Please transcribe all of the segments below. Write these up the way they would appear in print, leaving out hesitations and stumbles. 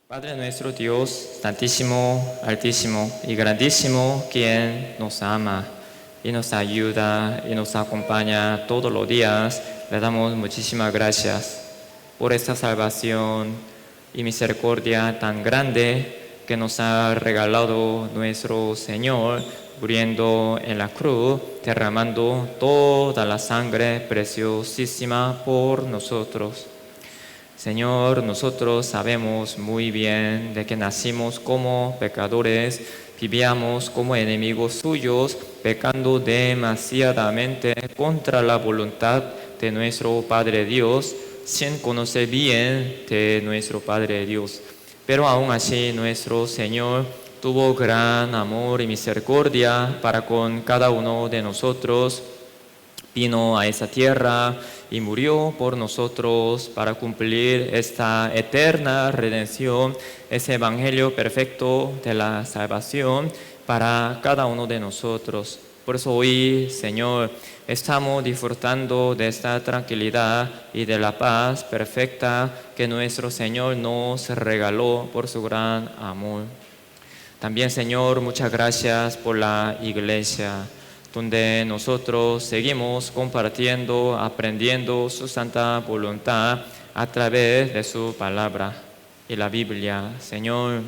Padre nuestro Dios, santísimo, altísimo y grandísimo, quien nos ama y nos ayuda y nos acompaña todos los días, le damos muchísimas gracias por esta salvación y misericordia tan grande que nos ha regalado nuestro Señor, muriendo en la cruz, derramando toda la sangre preciosísima por nosotros. Señor, nosotros sabemos muy bien de que nacimos como pecadores, vivíamos como enemigos suyos, pecando demasiadamente contra la voluntad de nuestro Padre Dios, sin conocer bien de nuestro Padre Dios. Pero aún así nuestro Señor tuvo gran amor y misericordia para con cada uno de nosotros. Vino a esa tierra y murió por nosotros para cumplir esta eterna redención, ese evangelio perfecto de la salvación para cada uno de nosotros. Por eso hoy, Señor, estamos disfrutando de esta tranquilidad y de la paz perfecta que nuestro Señor nos regaló por su gran amor. También, Señor, muchas gracias por la iglesia, donde nosotros seguimos compartiendo, aprendiendo su santa voluntad a través de su palabra y la Biblia. Señor,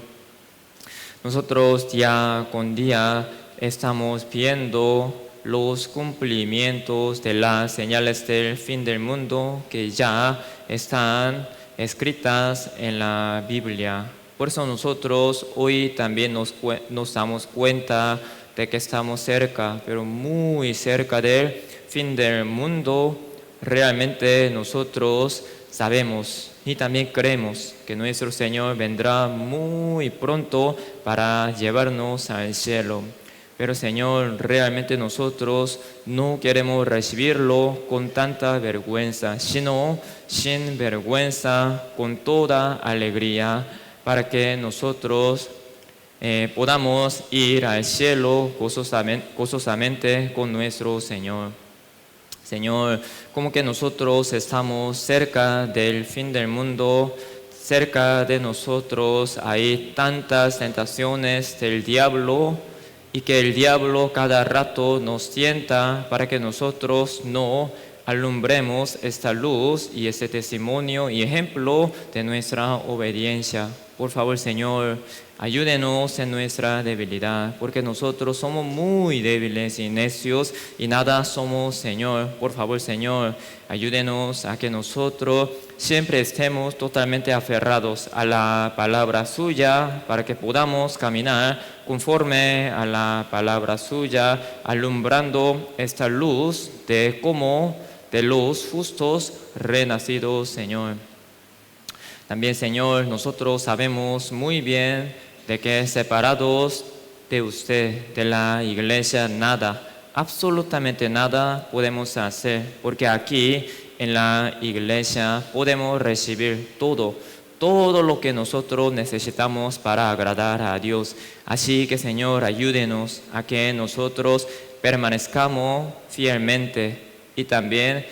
nosotros día con día estamos viendo los cumplimientos de las señales del fin del mundo que ya están escritas en la Biblia. Por eso nosotros hoy también nos damos cuenta de que estamos cerca, pero muy cerca del fin del mundo. Realmente nosotros sabemos y también creemos que nuestro Señor vendrá muy pronto para llevarnos al cielo. Pero Señor, realmente nosotros no queremos recibirlo con tanta vergüenza, sino sin vergüenza, con toda alegría, para que nosotros podamos ir al cielo gozosamente con nuestro Señor. Señor, como que nosotros estamos cerca del fin del mundo, cerca de nosotros hay tantas tentaciones del diablo y que el diablo cada rato nos tienta para que nosotros no alumbremos esta luz y este testimonio y ejemplo de nuestra obediencia. Por favor, Señor, ayúdenos en nuestra debilidad, porque nosotros somos muy débiles y necios y nada somos, Señor. Por favor, Señor, ayúdenos a que nosotros siempre estemos totalmente aferrados a la palabra suya, para que podamos caminar conforme a la palabra suya, alumbrando esta luz de los justos renacidos, Señor. También, Señor, nosotros sabemos muy bien de que separados de usted, de la iglesia, nada, absolutamente nada podemos hacer, porque aquí en la iglesia podemos recibir todo lo que nosotros necesitamos para agradar a Dios. Así que, Señor, ayúdenos a que nosotros permanezcamos fielmente y también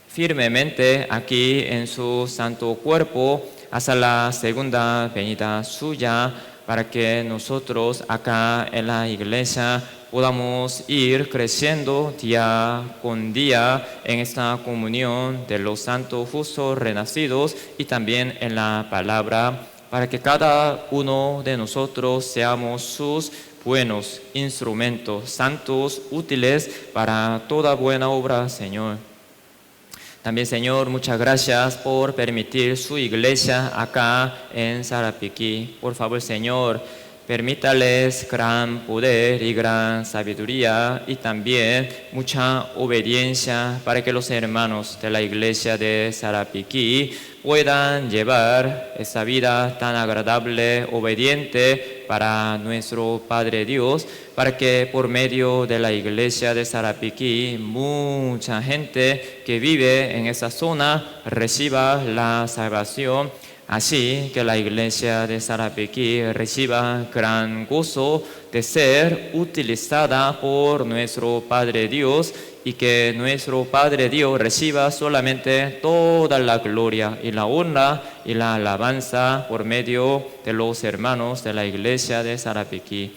firmemente aquí en su santo cuerpo hasta la segunda venida suya, para que nosotros acá en la iglesia podamos ir creciendo día con día en esta comunión de los santos justos renacidos y también en la palabra, para que cada uno de nosotros seamos sus buenos instrumentos, santos, útiles para toda buena obra, Señor. También, Señor, muchas gracias por permitir su iglesia acá en Sarapiquí. Por favor, Señor, permítales gran poder y gran sabiduría y también mucha obediencia para que los hermanos de la iglesia de Sarapiquí puedan llevar esa vida tan agradable, obediente para nuestro Padre Dios, para que por medio de la iglesia de Sarapiquí mucha gente que vive en esa zona reciba la salvación. Así que la iglesia de Sarapiquí reciba gran gozo de ser utilizada por nuestro Padre Dios y que nuestro Padre Dios reciba solamente toda la gloria y la honra y la alabanza por medio de los hermanos de la iglesia de Sarapiquí.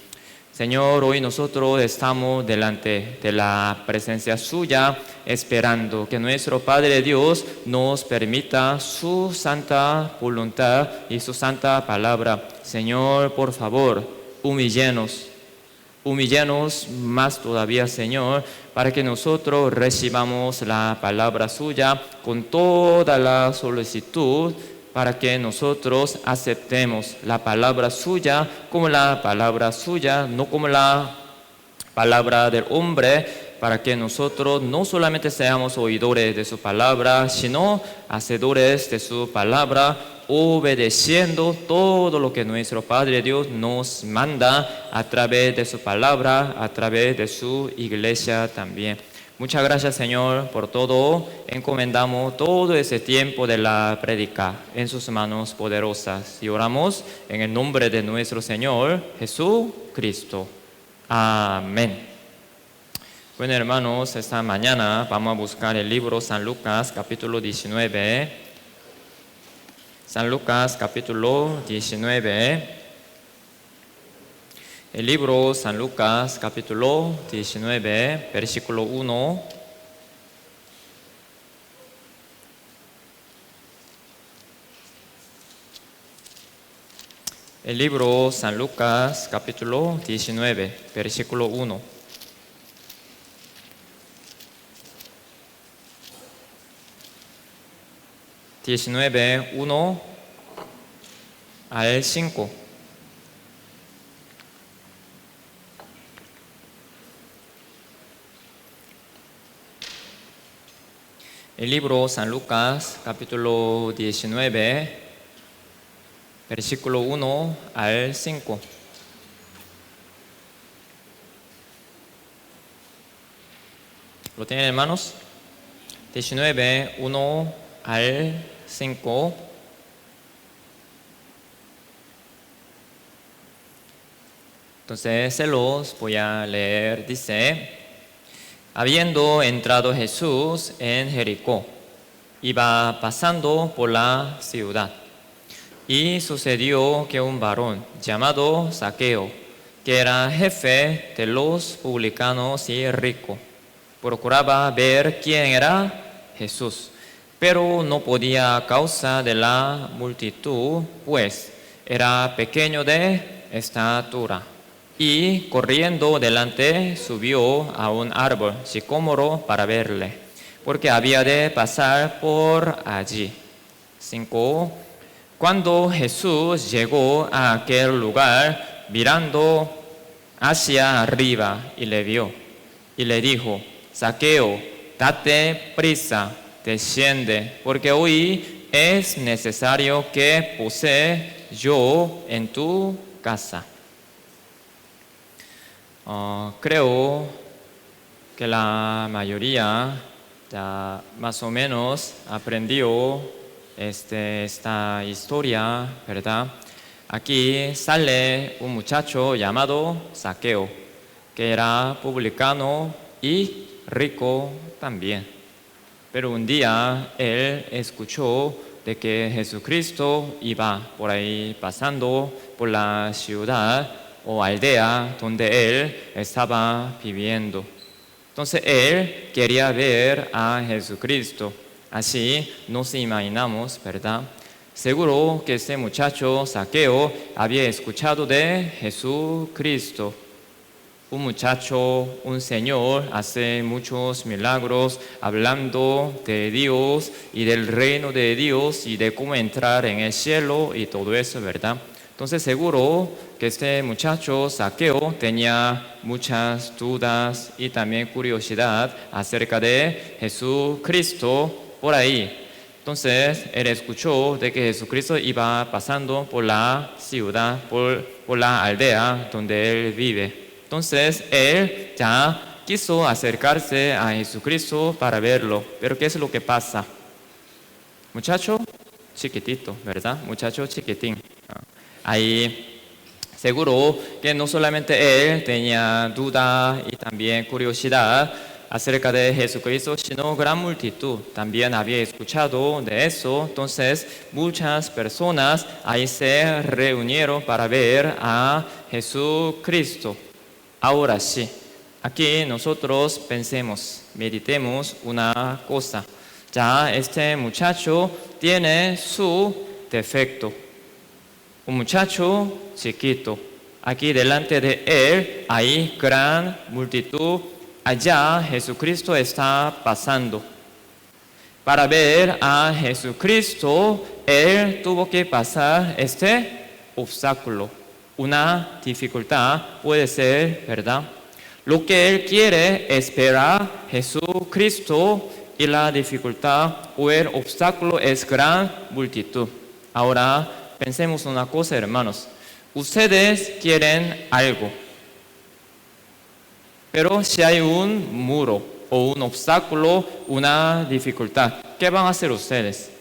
Señor, hoy nosotros estamos delante de la presencia suya, esperando que nuestro Padre Dios nos permita su santa voluntad y su santa palabra. Señor, por favor, humíllanos más todavía, Señor, para que nosotros recibamos la palabra suya con toda la solicitud, para que nosotros aceptemos la palabra suya como la palabra suya, no como la palabra del hombre, para que nosotros no solamente seamos oidores de su palabra, sino hacedores de su palabra, obedeciendo todo lo que nuestro Padre Dios nos manda a través de su palabra, a través de su iglesia también. Muchas gracias, Señor, por todo. Encomendamos todo ese tiempo de la prédica en sus manos poderosas y oramos en el nombre de nuestro Señor Jesucristo. Amén. Bueno, hermanos, esta mañana vamos a buscar el libro San Lucas, capítulo 19. San Lucas, capítulo 19. El libro San Lucas, capítulo 19, versículo 1. El libro San Lucas, capítulo 19, versículo 1. Diecinueve, 1 al 5. El libro San Lucas, capítulo 19, versículo 1 al 5. ¿Lo tienen, hermanos? 19, 1 al 5. Entonces se los voy a leer. Dice: habiendo entrado Jesús en Jericó, iba pasando por la ciudad. Y sucedió que un varón llamado Zaqueo, que era jefe de los publicanos y rico, procuraba ver quién era Jesús, pero no podía a causa de la multitud, pues era pequeño de estatura. Y corriendo delante subió a un árbol sicómoro para verle, porque había de pasar por allí. 5. Cuando Jesús llegó a aquel lugar, mirando hacia arriba y le vio, y le dijo: Zaqueo, date prisa, desciende, porque hoy es necesario que pose yo en tu casa. Creo que la mayoría ya más o menos aprendió esta historia, ¿verdad? Aquí sale un muchacho llamado Zaqueo, que era publicano y rico también. Pero un día él escuchó de que Jesucristo iba por ahí pasando por la ciudad o aldea donde él estaba viviendo. Entonces él quería ver a Jesucristo. Así nos imaginamos, ¿verdad? Seguro que este muchacho Zaqueo había escuchado de Jesucristo. Un muchacho, un señor, hace muchos milagros hablando de Dios y del reino de Dios y de cómo entrar en el cielo y todo eso, ¿verdad? Entonces seguro que este muchacho Zaqueo tenía muchas dudas y también curiosidad acerca de Jesucristo por ahí. Entonces él escuchó de que Jesucristo iba pasando por la ciudad, por la aldea donde él vive. Entonces él ya quiso acercarse a Jesucristo para verlo. Pero ¿qué es lo que pasa? Muchacho chiquitito, ¿verdad? Muchacho chiquitín. Ahí seguro que no solamente él tenía duda y también curiosidad, acerca de Jesucristo, sino gran multitud. También había escuchado de eso. Entonces, muchas personas ahí se reunieron para ver a Jesucristo. Ahora sí, aquí nosotros pensemos, meditemos una cosa. Ya este muchacho tiene su defecto. Un muchacho chiquito. Aquí delante de él hay gran multitud. Allá Jesucristo está pasando. Para ver a Jesucristo, él tuvo que pasar este obstáculo. Una dificultad puede ser, ¿verdad? Lo que él quiere es ver a Jesucristo y la dificultad o el obstáculo es gran multitud. Ahora pensemos una cosa, hermanos. Ustedes quieren algo, pero si hay un muro o un obstáculo, una dificultad, ¿qué van a hacer ustedes?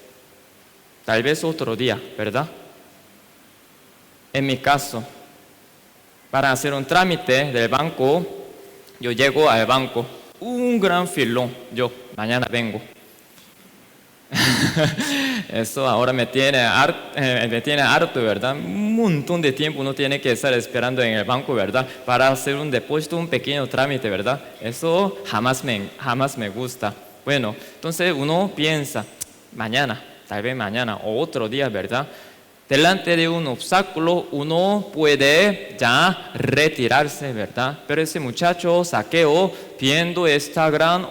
Tal vez otro día, ¿verdad? En mi caso, para hacer un trámite del banco, yo llego al banco, un gran filón, yo mañana vengo. Eso ahora me tiene harto, ¿verdad? Un montón de tiempo uno tiene que estar esperando en el banco, ¿verdad? Para hacer un depósito, un pequeño trámite, ¿verdad? Eso jamás me gusta. Bueno, entonces uno piensa, mañana, tal vez mañana o otro día, ¿verdad? Delante de un obstáculo uno puede ya retirarse, ¿verdad? Pero ese muchacho Zaqueo, viendo esta gran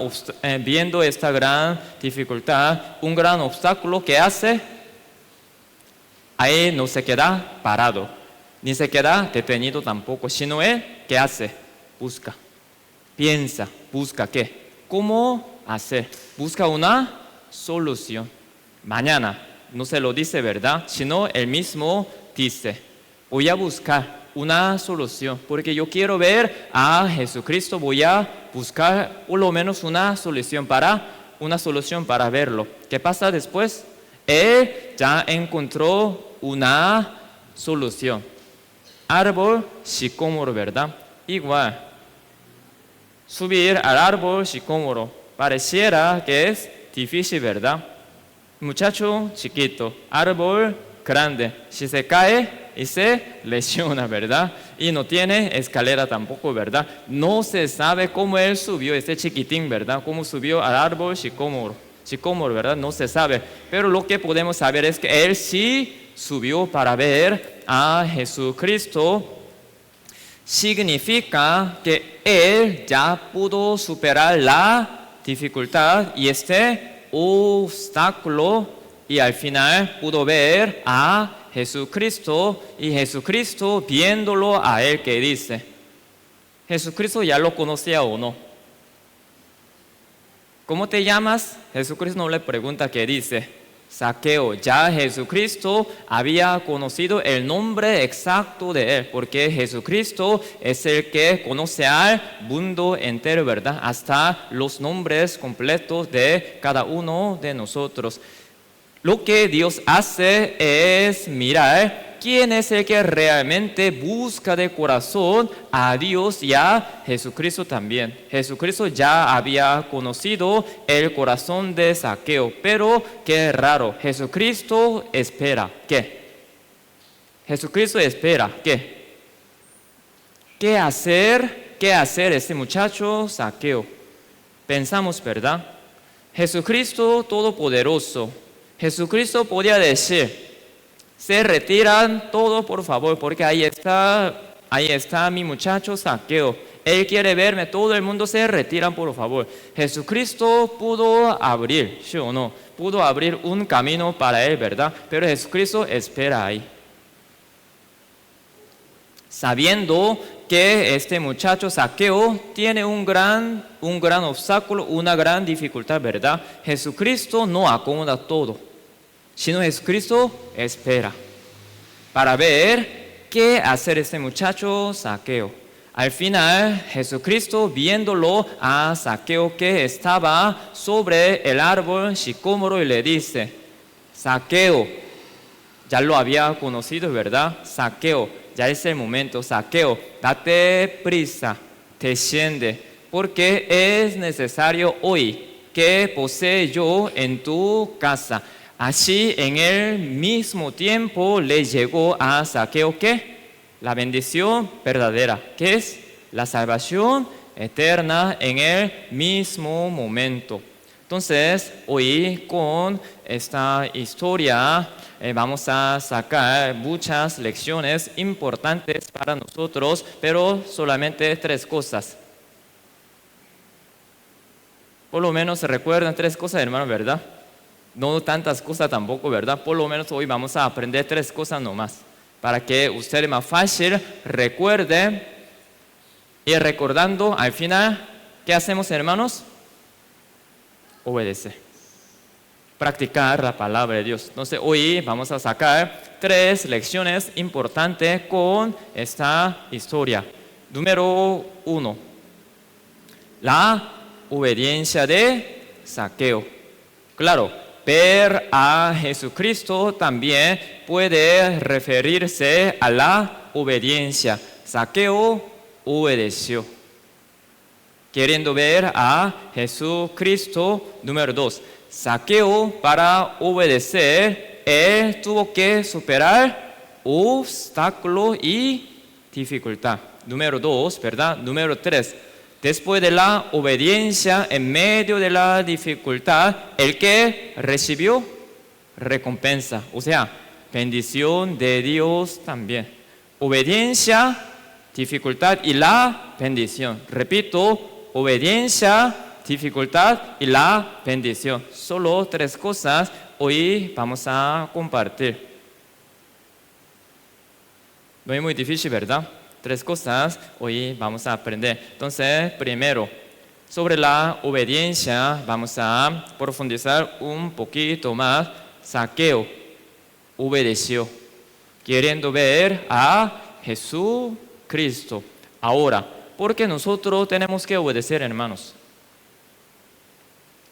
dificultad, un gran obstáculo, ¿qué hace? Ahí no se queda parado, ni se queda detenido tampoco, sino él, ¿qué hace? Busca, piensa, busca ¿qué? ¿Cómo hacer? Busca una solución. Mañana. No se lo dice, ¿verdad? Sino él mismo dice, voy a buscar una solución, porque yo quiero ver a Jesucristo, voy a buscar por lo menos una solución para verlo. ¿Qué pasa después? Él ya encontró una solución. Árbol sicómoro, ¿verdad? Igual, subir al árbol sicómoro pareciera que es difícil, ¿verdad? Muchacho chiquito, árbol grande, si se cae y se lesiona, ¿verdad? Y no tiene escalera tampoco, ¿verdad? No se sabe cómo él subió, este chiquitín, ¿verdad? Cómo subió al árbol sicómoro, ¿verdad? No se sabe, pero lo que podemos saber es que él sí subió para ver a Jesucristo. Significa que él ya pudo superar la dificultad y este obstáculo y al final pudo ver a Jesucristo y Jesucristo viéndolo a él que dice, Jesucristo ya lo conocía o no. ¿Cómo te llamas? Jesucristo no le pregunta qué dice. Zaqueo, ya Jesucristo había conocido el nombre exacto de él, porque Jesucristo es el que conoce al mundo entero, ¿verdad? Hasta los nombres completos de cada uno de nosotros. Lo que Dios hace es mirar quién es el que realmente busca de corazón a Dios y a Jesucristo también. Jesucristo ya había conocido el corazón de Zaqueo, pero qué raro, Jesucristo espera, ¿qué? Jesucristo espera, ¿qué? ¿Qué hacer este muchacho Zaqueo? Pensamos, ¿verdad? Jesucristo Todopoderoso, Jesucristo podía decir, se retiran todos por favor, porque ahí está mi muchacho Zaqueo. Él quiere verme, todo el mundo se retiran por favor. Jesucristo pudo abrir, ¿sí o no? Pudo abrir un camino para él, ¿verdad? Pero Jesucristo espera ahí. Sabiendo que este muchacho Zaqueo tiene un gran obstáculo, una gran dificultad, ¿verdad? Jesucristo no acomoda todo, sino Jesucristo espera para ver qué hacer este muchacho Zaqueo. Al final, Jesucristo viéndolo a Zaqueo que estaba sobre el árbol sicómoro y le dice, Zaqueo, ya lo había conocido, ¿verdad? Zaqueo, ya es el momento, Zaqueo, date prisa, desciende, porque es necesario hoy que posee yo en tu casa. Así en el mismo tiempo le llegó a Zaqueo ¿qué? La bendición verdadera, que es la salvación eterna en el mismo momento. Entonces, hoy con esta historia vamos a sacar muchas lecciones importantes para nosotros, pero solamente 3 cosas. Por lo menos se recuerdan 3 cosas, hermano, ¿verdad? No tantas cosas tampoco, ¿verdad? Por lo menos hoy vamos a aprender 3 cosas nomás, para que usted más fácil recuerde. Y recordando, al final, ¿qué hacemos, hermanos? Obedecer. Practicar la palabra de Dios. Entonces, hoy vamos a sacar 3 lecciones importantes con esta historia. Número 1. La obediencia de Zaqueo. Claro, ver a Jesucristo también puede referirse a la obediencia. Zaqueo obedeció. Queriendo ver a Jesucristo. Número 2. Zaqueo, para obedecer, él tuvo que superar obstáculos y dificultad. Número 2, ¿verdad? Número 3. Después de la obediencia, en medio de la dificultad, el que recibió recompensa, o sea, bendición de Dios también. Obediencia, dificultad y la bendición. Repito, obediencia, dificultad y la bendición. Solo 3 cosas hoy vamos a compartir. No es muy difícil, ¿verdad? 3 cosas hoy vamos a aprender. Entonces, primero, sobre la obediencia vamos a profundizar un poquito más. Zaqueo obedeció, queriendo ver a Jesucristo. Ahora, ¿por qué nosotros tenemos que obedecer, hermanos?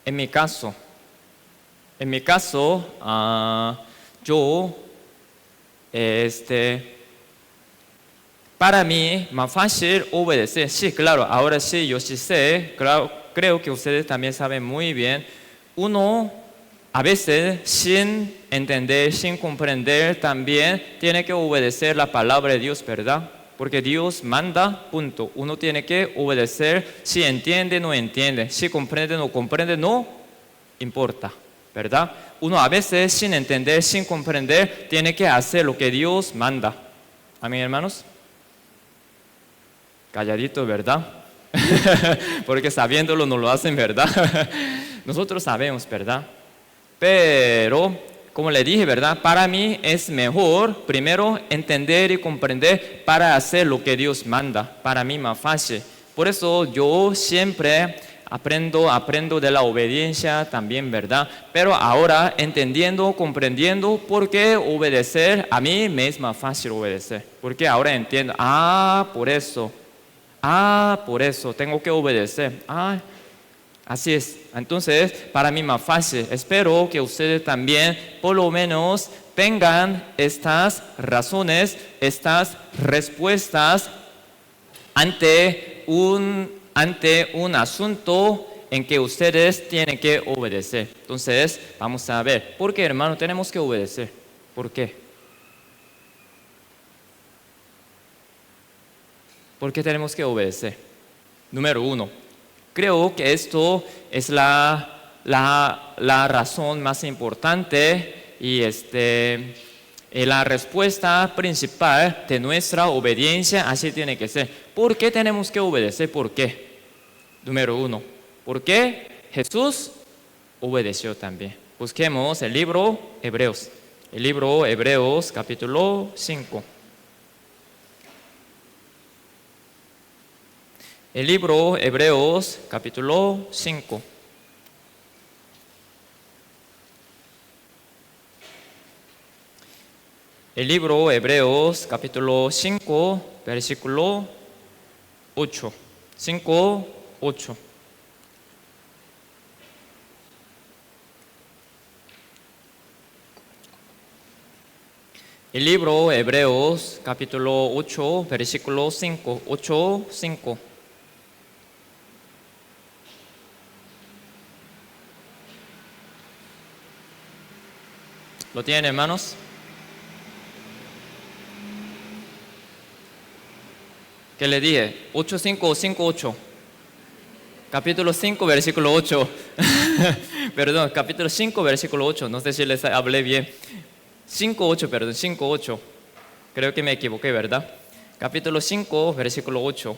En mi caso, yo, para mí, más fácil obedecer. Sí, claro, ahora sí, yo sí sé, claro, creo que ustedes también saben muy bien. Uno, a veces, sin entender, sin comprender, también tiene que obedecer la palabra de Dios, ¿verdad? Porque Dios manda, punto. Uno tiene que obedecer, si entiende, no entiende, si comprende, no comprende, no importa, ¿verdad? Uno a veces, sin entender, sin comprender, tiene que hacer lo que Dios manda. Amén, hermanos. Calladito, ¿verdad? Porque sabiéndolo no lo hacen, ¿verdad? Nosotros sabemos, ¿verdad? Pero, como le dije, ¿verdad? Para mí es mejor primero entender y comprender para hacer lo que Dios manda. Para mí más fácil. Por eso yo siempre aprendo de la obediencia también, ¿verdad? Pero ahora entendiendo, comprendiendo por qué obedecer, a mí me es más fácil obedecer. Porque ahora entiendo, por eso tengo que obedecer. Así es. Entonces, para mí más fácil. Espero que ustedes también, por lo menos, tengan estas razones, estas respuestas ante un asunto en que ustedes tienen que obedecer. Entonces, vamos a ver. ¿Por qué, hermano, tenemos que obedecer? ¿Por qué? ¿Por qué tenemos que obedecer? Número 1. Creo que esto es la razón más importante y la respuesta principal de nuestra obediencia. Así tiene que ser. ¿Por qué tenemos que obedecer? ¿Por qué? Número 1. ¿Por qué Jesús obedeció también? Busquemos el libro Hebreos. El libro Hebreos capítulo 5. El libro Hebreos capítulo 5. El libro Hebreos capítulo 5, versículo 8. 5, 8. El libro Hebreos capítulo 8, versículo 5. 8, 5. ¿Lo tienen, hermanos? ¿Qué le dije? 8.5 o 5.8. Capítulo 5, versículo 8. Perdón, capítulo 5, versículo 8. No sé si les hablé bien. 5.8, perdón, 5.8. Creo que me equivoqué, ¿verdad? Capítulo 5, versículo 8.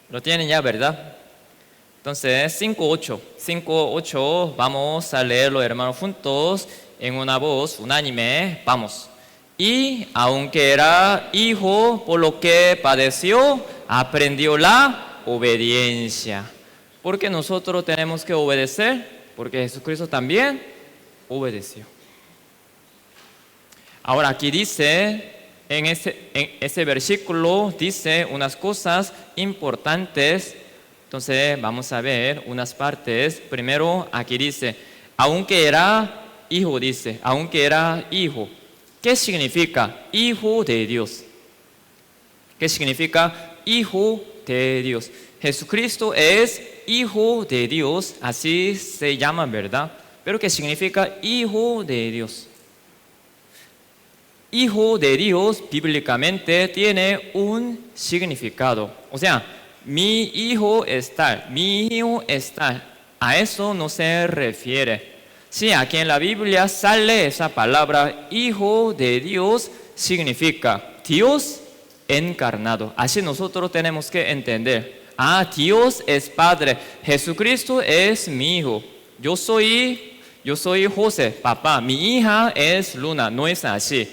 Lo tienen ya, ¿verdad? Entonces, 5.8. 5.8, vamos a leerlo, hermanos, juntos, en una voz unánime. Vamos. Y aunque era hijo, por lo que padeció, aprendió la obediencia. Porque nosotros tenemos que obedecer, porque Jesucristo también obedeció. Ahora aquí dice, en ese versículo, dice unas cosas importantes. Entonces vamos a ver unas partes. Primero aquí dice, aunque era hijo, dice, aunque era hijo. ¿Qué significa hijo de Dios? ¿Qué significa hijo de Dios? Jesucristo es hijo de Dios, así se llama, ¿verdad? Pero ¿qué significa hijo de Dios? Hijo de Dios bíblicamente tiene un significado. O sea, mi hijo es tal, mi hijo es tal. A eso no se refiere. Sí, aquí en la Biblia sale esa palabra hijo de Dios, significa Dios encarnado. Así nosotros tenemos que entender. Dios es Padre, Jesucristo es mi hijo. Yo soy José, papá, mi hija es Luna, no es así.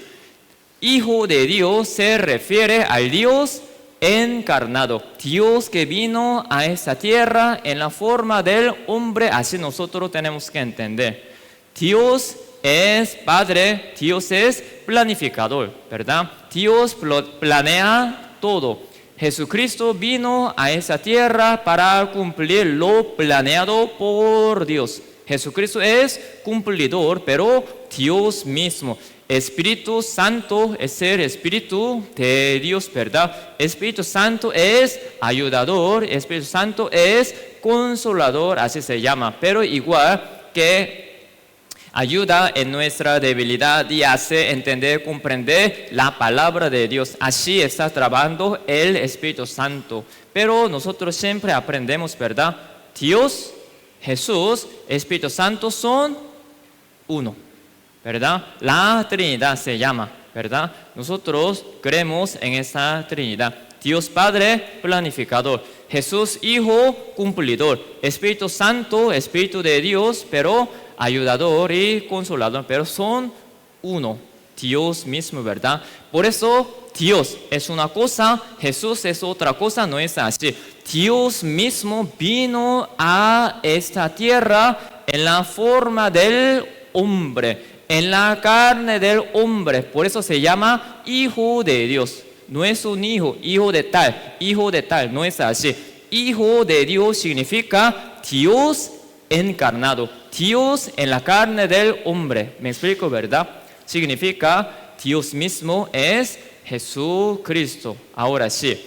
Hijo de Dios se refiere al Dios encarnado, Dios que vino a esta tierra en la forma del hombre, así nosotros tenemos que entender. Dios es Padre, Dios es planificador, ¿verdad? Dios planea todo. Jesucristo vino a esta tierra para cumplir lo planeado por Dios. Jesucristo es cumplidor, pero Dios mismo. Espíritu Santo es el Espíritu de Dios, ¿verdad? Espíritu Santo es ayudador, Espíritu Santo es consolador, así se llama. Pero igual que ayuda en nuestra debilidad y hace entender, comprender la palabra de Dios. Así está trabajando el Espíritu Santo. Pero nosotros siempre aprendemos, ¿verdad? Dios, Jesús, Espíritu Santo son uno, ¿verdad? La Trinidad se llama, ¿verdad? Nosotros creemos en esa Trinidad. Dios Padre, planificador. Jesús Hijo, cumplidor. Espíritu Santo, Espíritu de Dios, pero ayudador y consolador. Pero son uno, Dios mismo, ¿verdad? Por eso Dios es una cosa, Jesús es otra cosa, no es así. Dios mismo vino a esta tierra en la forma del hombre, en la carne del hombre. Por eso se llama Hijo de Dios. No es un hijo de tal, no es así. Hijo de Dios significa Dios encarnado, Dios en la carne del hombre. ¿Me explico, verdad? Significa Dios mismo es Jesucristo. Ahora sí,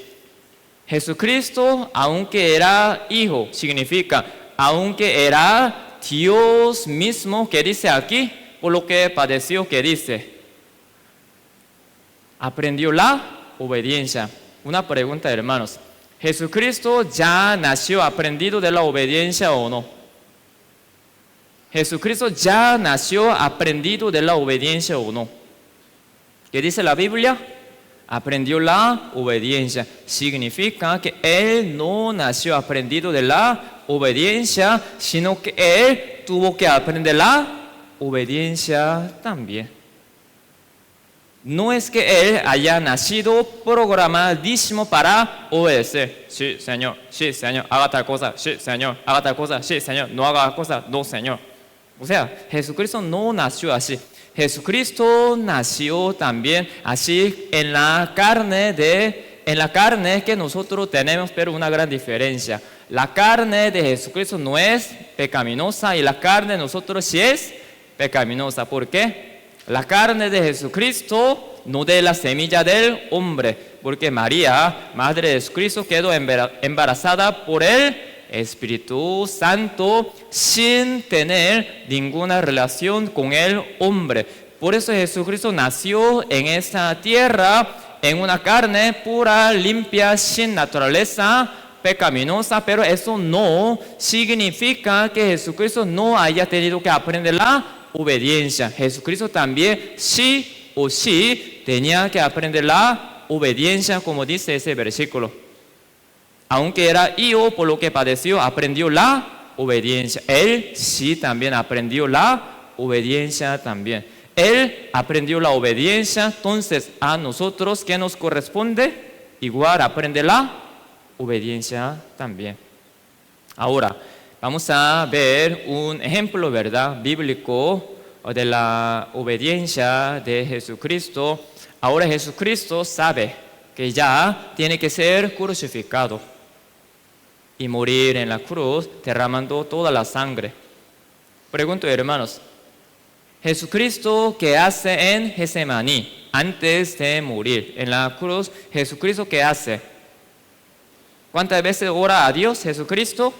Jesucristo, aunque era hijo, significa aunque era Dios mismo, que dice aquí, por lo que padeció, que dice, aprendió la obediencia. Una pregunta, hermanos. ¿Jesucristo ya nació aprendido de la obediencia o no? ¿Jesucristo ya nació aprendido de la obediencia o no? ¿Qué dice la Biblia? Aprendió la obediencia. Significa que Él no nació aprendido de la obediencia, sino que Él tuvo que aprender la obediencia también. No es que Él haya nacido programadísimo para obedecer. Sí, Señor, haga tal cosa, sí, Señor, haga tal cosa, sí, Señor, no haga cosa, no, Señor. O sea, Jesucristo no nació así. Jesucristo nació también así en la carne que nosotros tenemos, pero una gran diferencia. La carne de Jesucristo no es pecaminosa y la carne de nosotros sí es pecaminosa. ¿Por qué? La carne de Jesucristo no de la semilla del hombre, porque María, madre de Jesucristo, quedó embarazada por el Espíritu Santo sin tener ninguna relación con el hombre. Por eso Jesucristo nació en esta tierra, en una carne pura, limpia, sin naturaleza pecaminosa, pero eso no significa que Jesucristo no haya tenido que aprender la obediencia. Jesucristo también sí o sí tenía que aprender la obediencia, como dice ese versículo. Aunque era hijo, por lo que padeció, aprendió la obediencia. Él sí también aprendió la obediencia también. Él aprendió la obediencia, entonces a nosotros, ¿qué nos corresponde? Igual aprender la obediencia también. Ahora, vamos a ver un ejemplo, ¿verdad?, bíblico de la obediencia de Jesucristo. Ahora Jesucristo sabe que ya tiene que ser crucificado y morir en la cruz derramando toda la sangre. Pregunto, hermanos, Jesucristo, ¿qué hace en Getsemaní antes de morir en la cruz? Jesucristo, ¿qué hace? ¿Cuántas veces ora a Dios Jesucristo?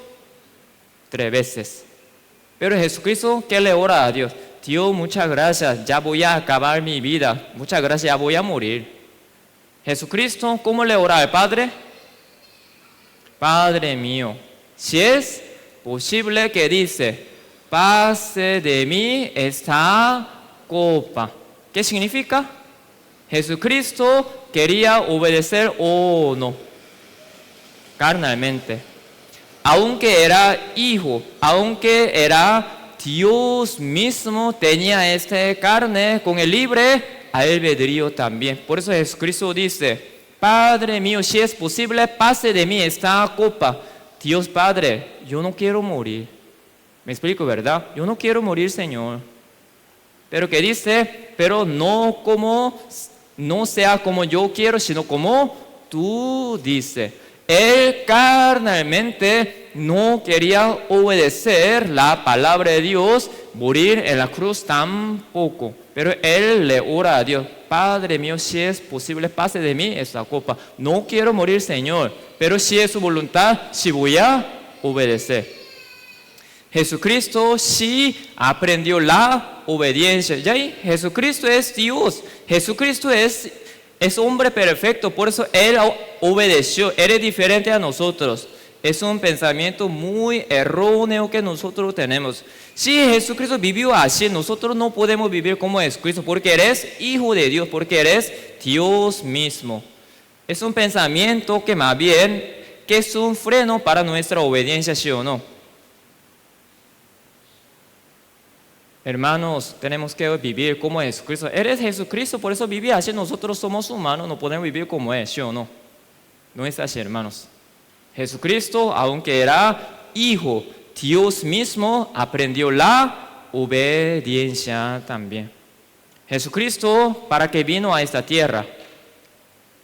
3 veces. Pero Jesucristo, ¿qué le ora a Dios? Dios, muchas gracias, ya voy a acabar mi vida. Muchas gracias, ya voy a morir. Jesucristo, ¿cómo le ora al Padre? Padre mío, si es posible, que dice, pase de mí esta copa. ¿Qué significa? Jesucristo quería obedecer o no, carnalmente. Aunque era hijo, aunque era Dios mismo, tenía esta carne con el libre albedrío también. Por eso Jesucristo dice, Padre mío, si es posible, pase de mí esta copa. Dios Padre, yo no quiero morir. ¿Me explico, verdad? Yo no quiero morir, Señor. Pero que dice, pero no sea como yo quiero, sino como tú dices. Él carnalmente no quería obedecer la palabra de Dios, morir en la cruz tampoco. Pero él le ora a Dios, Padre mío, si es posible, pase de mí esta copa. No quiero morir, Señor, pero si es su voluntad, sí voy a obedecer. Jesucristo sí aprendió la obediencia. ¿Ya? Jesucristo es Dios. Jesucristo es hombre perfecto, por eso Él obedeció. Él es diferente a nosotros. Es un pensamiento muy erróneo que nosotros tenemos. Si Jesucristo vivió así, nosotros no podemos vivir como Jesucristo, porque eres hijo de Dios, porque eres Dios mismo. Es un pensamiento que más bien que es un freno para nuestra obediencia, ¿sí o no? Hermanos, tenemos que vivir como Jesucristo. Eres Jesucristo, por eso vivía así. Nosotros somos humanos, no podemos vivir como Él, ¿sí o no? No es así, hermanos. Jesucristo, aunque era hijo, Dios mismo aprendió la obediencia también. Jesucristo, ¿para qué vino a esta tierra?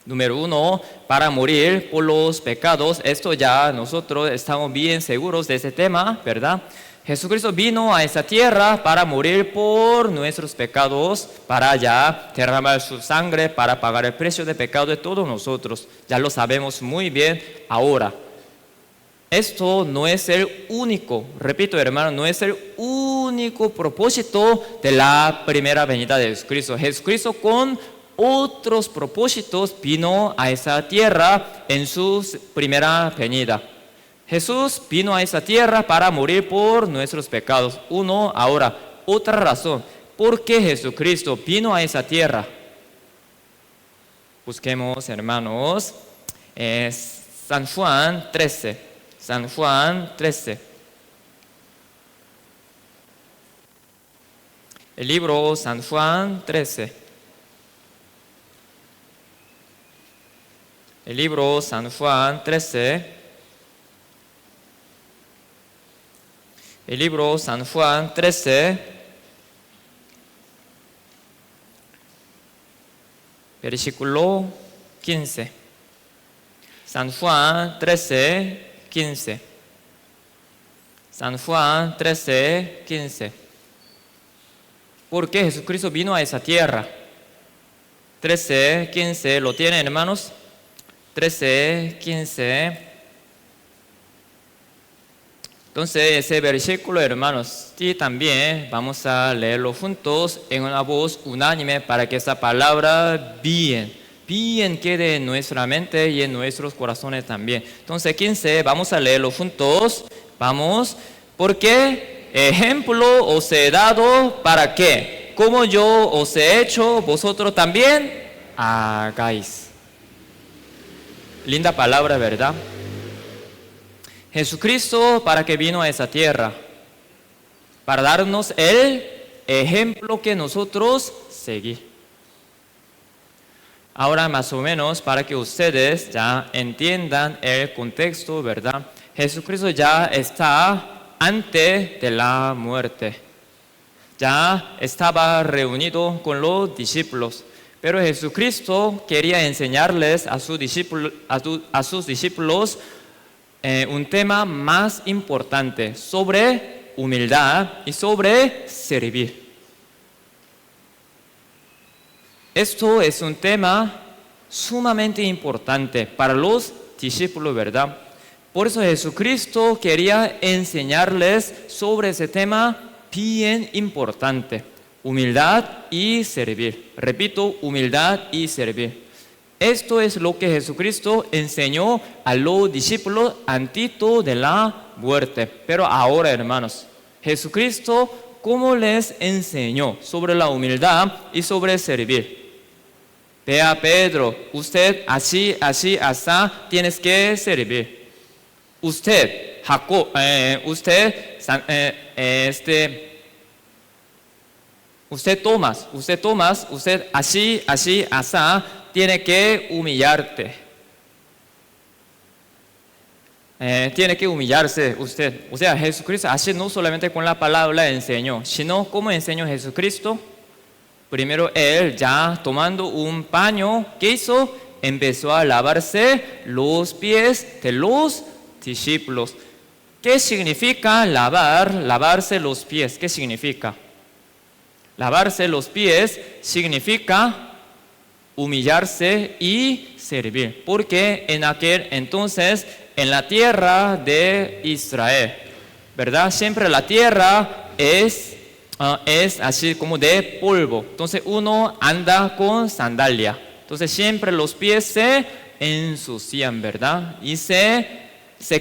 Número 1, para morir por los pecados. Esto ya nosotros estamos bien seguros de ese tema, ¿verdad? Jesucristo vino a esta tierra para morir por nuestros pecados, para ya derramar su sangre, para pagar el precio de pecado de todos nosotros. Ya lo sabemos muy bien ahora. Esto no es el único, repito, hermano, no es el único propósito de la primera venida de Jesucristo. Jesucristo con otros propósitos vino a esa tierra en su primera venida. Jesús vino a esa tierra para morir por nuestros pecados. Ahora, otra razón. ¿Por qué Jesucristo vino a esa tierra? Busquemos, hermanos, San Juan 13. San Juan 13. El libro San Juan 13. El libro San Juan 13. El libro San Juan 13, versículo 15. San Juan 13, 15. San Juan 13, 15. ¿Por qué Jesucristo vino a esa tierra? 13, 15, ¿lo tienen, hermanos? 13, 15. Entonces, ese versículo, hermanos, sí, también vamos a leerlo juntos en una voz unánime para que esa palabra bien quede en nuestra mente y en nuestros corazones también. Entonces, 15, vamos a leerlo juntos. Vamos, porque ejemplo os he dado para que, como yo os he hecho, vosotros también hagáis. Linda palabra, ¿verdad? Jesucristo, ¿para qué vino a esa tierra? Para darnos el ejemplo que nosotros seguir. Ahora más o menos para que ustedes ya entiendan el contexto, ¿verdad? Jesucristo ya está antes de la muerte. Ya estaba reunido con los discípulos. Pero Jesucristo quería enseñarles a sus discípulos un tema más importante sobre humildad y sobre servir. Esto es un tema sumamente importante para los discípulos, ¿verdad? Por eso Jesucristo quería enseñarles sobre ese tema bien importante, humildad y servir. Repito, humildad y servir. Esto es lo que Jesucristo enseñó a los discípulos antes de la muerte. Pero ahora, hermanos, Jesucristo, ¿cómo les enseñó sobre la humildad y sobre servir? Vea, Pedro, usted así, tienes que servir. Usted, Jacob, usted Tomás, usted así, tiene que humillarte. Tiene que humillarse usted. O sea, Jesucristo así no solamente con la palabra enseñó, sino ¿cómo enseñó Jesucristo? Primero él ya tomando un paño, ¿qué hizo? Empezó a lavarse los pies de los discípulos. ¿Qué significa lavarse los pies? ¿Qué significa? Lavarse los pies significa humillarse y servir. Porque en aquel entonces, en la tierra de Israel, ¿verdad? Siempre la tierra es así como de polvo. Entonces uno anda con sandalia. Entonces siempre los pies se ensucian, ¿verdad? Y se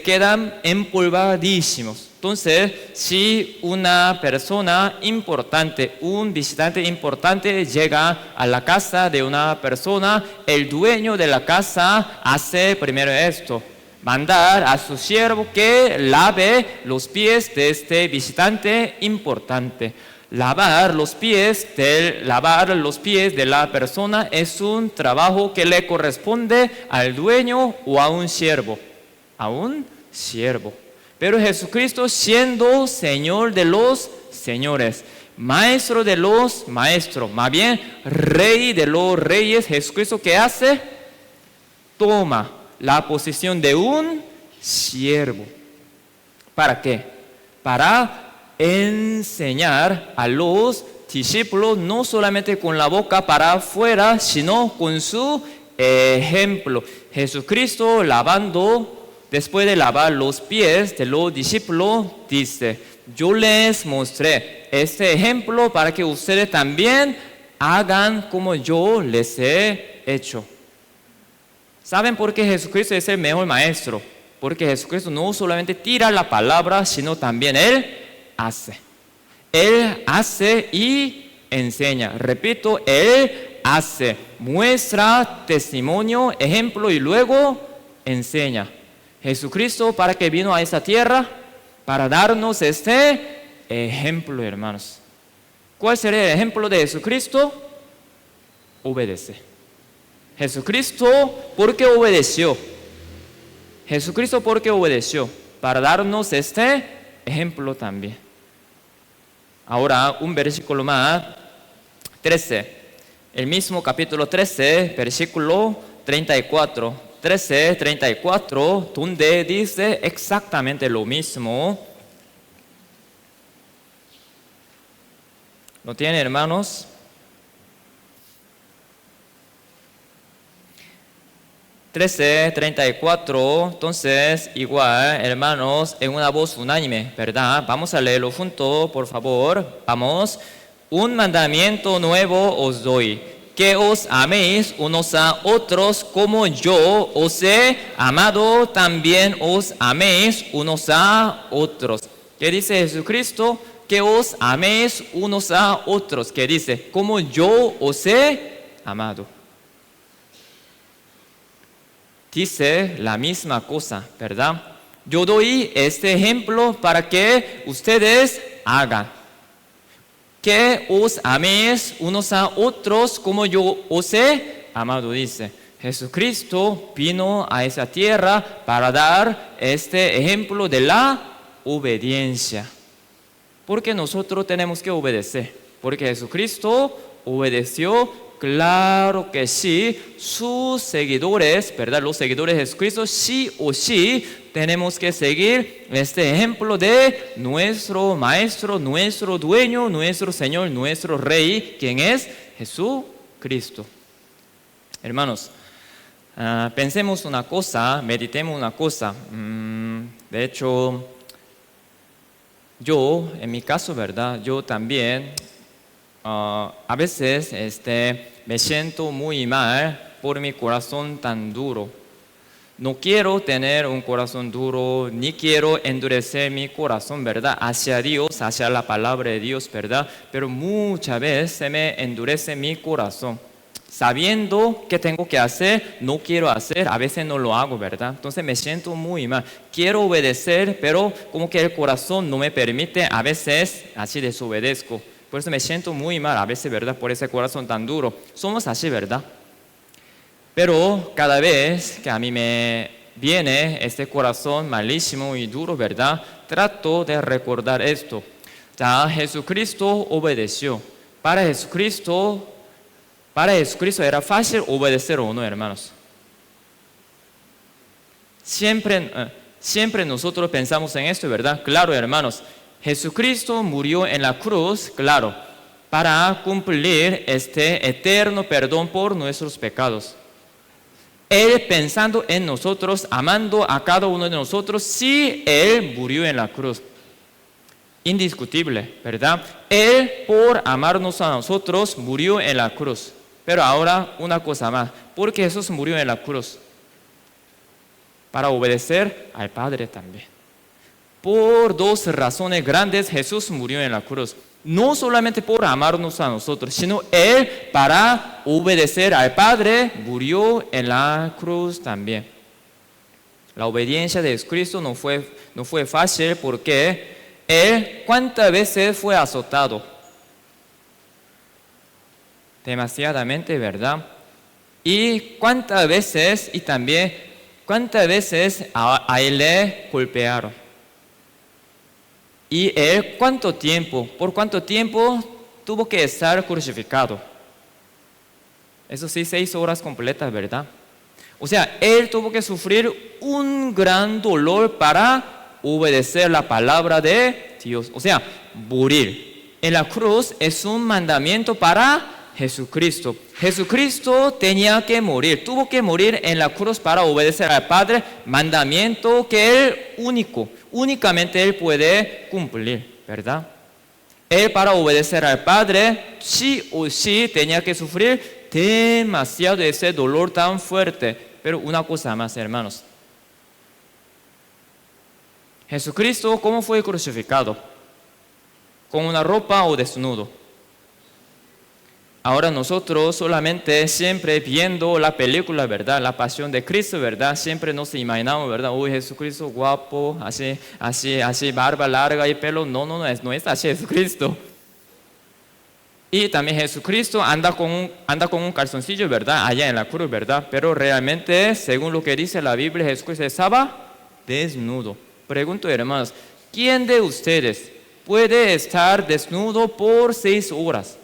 quedan empolvadísimos. Entonces, si una persona importante, un visitante importante llega a la casa de una persona, el dueño de la casa hace primero esto: mandar a su siervo que lave los pies de este visitante importante. Lavar los pies de la persona es un trabajo que le corresponde al dueño o a un siervo. A un siervo. Pero Jesucristo, siendo Señor de los señores, Maestro de los maestros, más bien Rey de los reyes, Jesucristo, ¿qué hace? Toma la posición de un siervo. ¿Para qué? Para enseñar a los discípulos no solamente con la boca para afuera, sino con su ejemplo. Jesucristo después de lavar los pies de los discípulos, dice: yo les mostré este ejemplo para que ustedes también hagan como yo les he hecho. ¿Saben por qué Jesucristo es el mejor maestro? Porque Jesucristo no solamente tira la palabra, sino también Él hace. Él hace y enseña. Repito, Él hace, muestra testimonio, ejemplo y luego enseña. Jesucristo, ¿para qué vino a esta tierra? Para darnos este ejemplo, hermanos. ¿Cuál sería el ejemplo de Jesucristo? Obedece. Jesucristo, ¿por qué obedeció? Jesucristo, ¿por qué obedeció? Para darnos este ejemplo también. Ahora, un versículo más, 13. El mismo capítulo 13, versículo 34. 13, 34, donde dice exactamente lo mismo. ¿Lo tienen, hermanos? 13:34, entonces igual, hermanos, en una voz unánime, ¿verdad? Vamos a leerlo juntos, por favor. Vamos. Un mandamiento nuevo os doy, que os améis unos a otros como yo os he amado, también os améis unos a otros. ¿Qué dice Jesucristo? Que os améis unos a otros. ¿Qué dice? Como yo os he amado. Dice la misma cosa, ¿verdad? Yo doy este ejemplo para que ustedes hagan. Que os améis unos a otros como yo os he amado, dice. Jesucristo vino a esa tierra para dar este ejemplo de la obediencia. Porque nosotros tenemos que obedecer. Porque Jesucristo obedeció. Claro que sí, sus seguidores, ¿verdad? Los seguidores de Jesucristo, sí o sí, tenemos que seguir este ejemplo de nuestro Maestro, nuestro Dueño, nuestro Señor, nuestro Rey, quien es Jesucristo. Hermanos, pensemos una cosa, meditemos una cosa. De hecho, yo, en mi caso, ¿verdad? Yo también, a veces, me siento muy mal por mi corazón tan duro. No quiero tener un corazón duro, ni quiero endurecer mi corazón, ¿verdad? Hacia Dios, hacia la palabra de Dios, ¿verdad? Pero muchas veces se me endurece mi corazón. Sabiendo qué tengo que hacer, no quiero hacer, a veces no lo hago, ¿verdad? Entonces me siento muy mal. Quiero obedecer, pero como que el corazón no me permite, a veces así desobedezco. Por eso me siento muy mal a veces, ¿verdad? Por ese corazón tan duro. Somos así, ¿verdad? Pero cada vez que a mí me viene este corazón malísimo y duro, ¿verdad? Trato de recordar esto. Ya Jesucristo obedeció. Para Jesucristo era fácil obedecer o no, hermanos. Siempre nosotros pensamos en esto, ¿verdad? Claro, hermanos. Jesucristo murió en la cruz, claro, para cumplir este eterno perdón por nuestros pecados. Él pensando en nosotros, amando a cada uno de nosotros, sí, Él murió en la cruz. Indiscutible, ¿verdad? Él, por amarnos a nosotros, murió en la cruz. Pero ahora una cosa más, ¿por qué Jesús murió en la cruz? Para obedecer al Padre también. Por dos razones grandes Jesús murió en la cruz. No solamente por amarnos a nosotros, sino Él para obedecer al Padre murió en la cruz también. La obediencia de Jesucristo no fue fácil porque Él cuántas veces fue azotado. Demasiadamente, ¿verdad? Y cuántas veces a Él le golpearon. Y Él, por cuánto tiempo tuvo que estar crucificado. Eso sí, 6 horas completas, ¿verdad? O sea, Él tuvo que sufrir un gran dolor para obedecer la palabra de Dios. O sea, morir en la cruz es un mandamiento para Jesucristo. Jesucristo tenía que morir, tuvo que morir en la cruz para obedecer al Padre, mandamiento que Él únicamente Él puede cumplir, ¿verdad? Él para obedecer al Padre, sí o sí tenía que sufrir demasiado ese dolor tan fuerte. Pero una cosa más, hermanos. Jesucristo, ¿cómo fue crucificado? ¿Con una ropa o desnudo? Ahora nosotros solamente siempre viendo la película, ¿verdad? La pasión de Cristo, ¿verdad? Siempre nos imaginamos, ¿verdad? Uy, Jesucristo guapo, así, barba larga y pelo. No es así Jesucristo. Y también Jesucristo anda con un calzoncillo, ¿verdad? Allá en la cruz, ¿verdad? Pero realmente, según lo que dice la Biblia, Jesucristo estaba desnudo. Pregunto, hermanos, ¿quién de ustedes puede estar desnudo por 6 horas?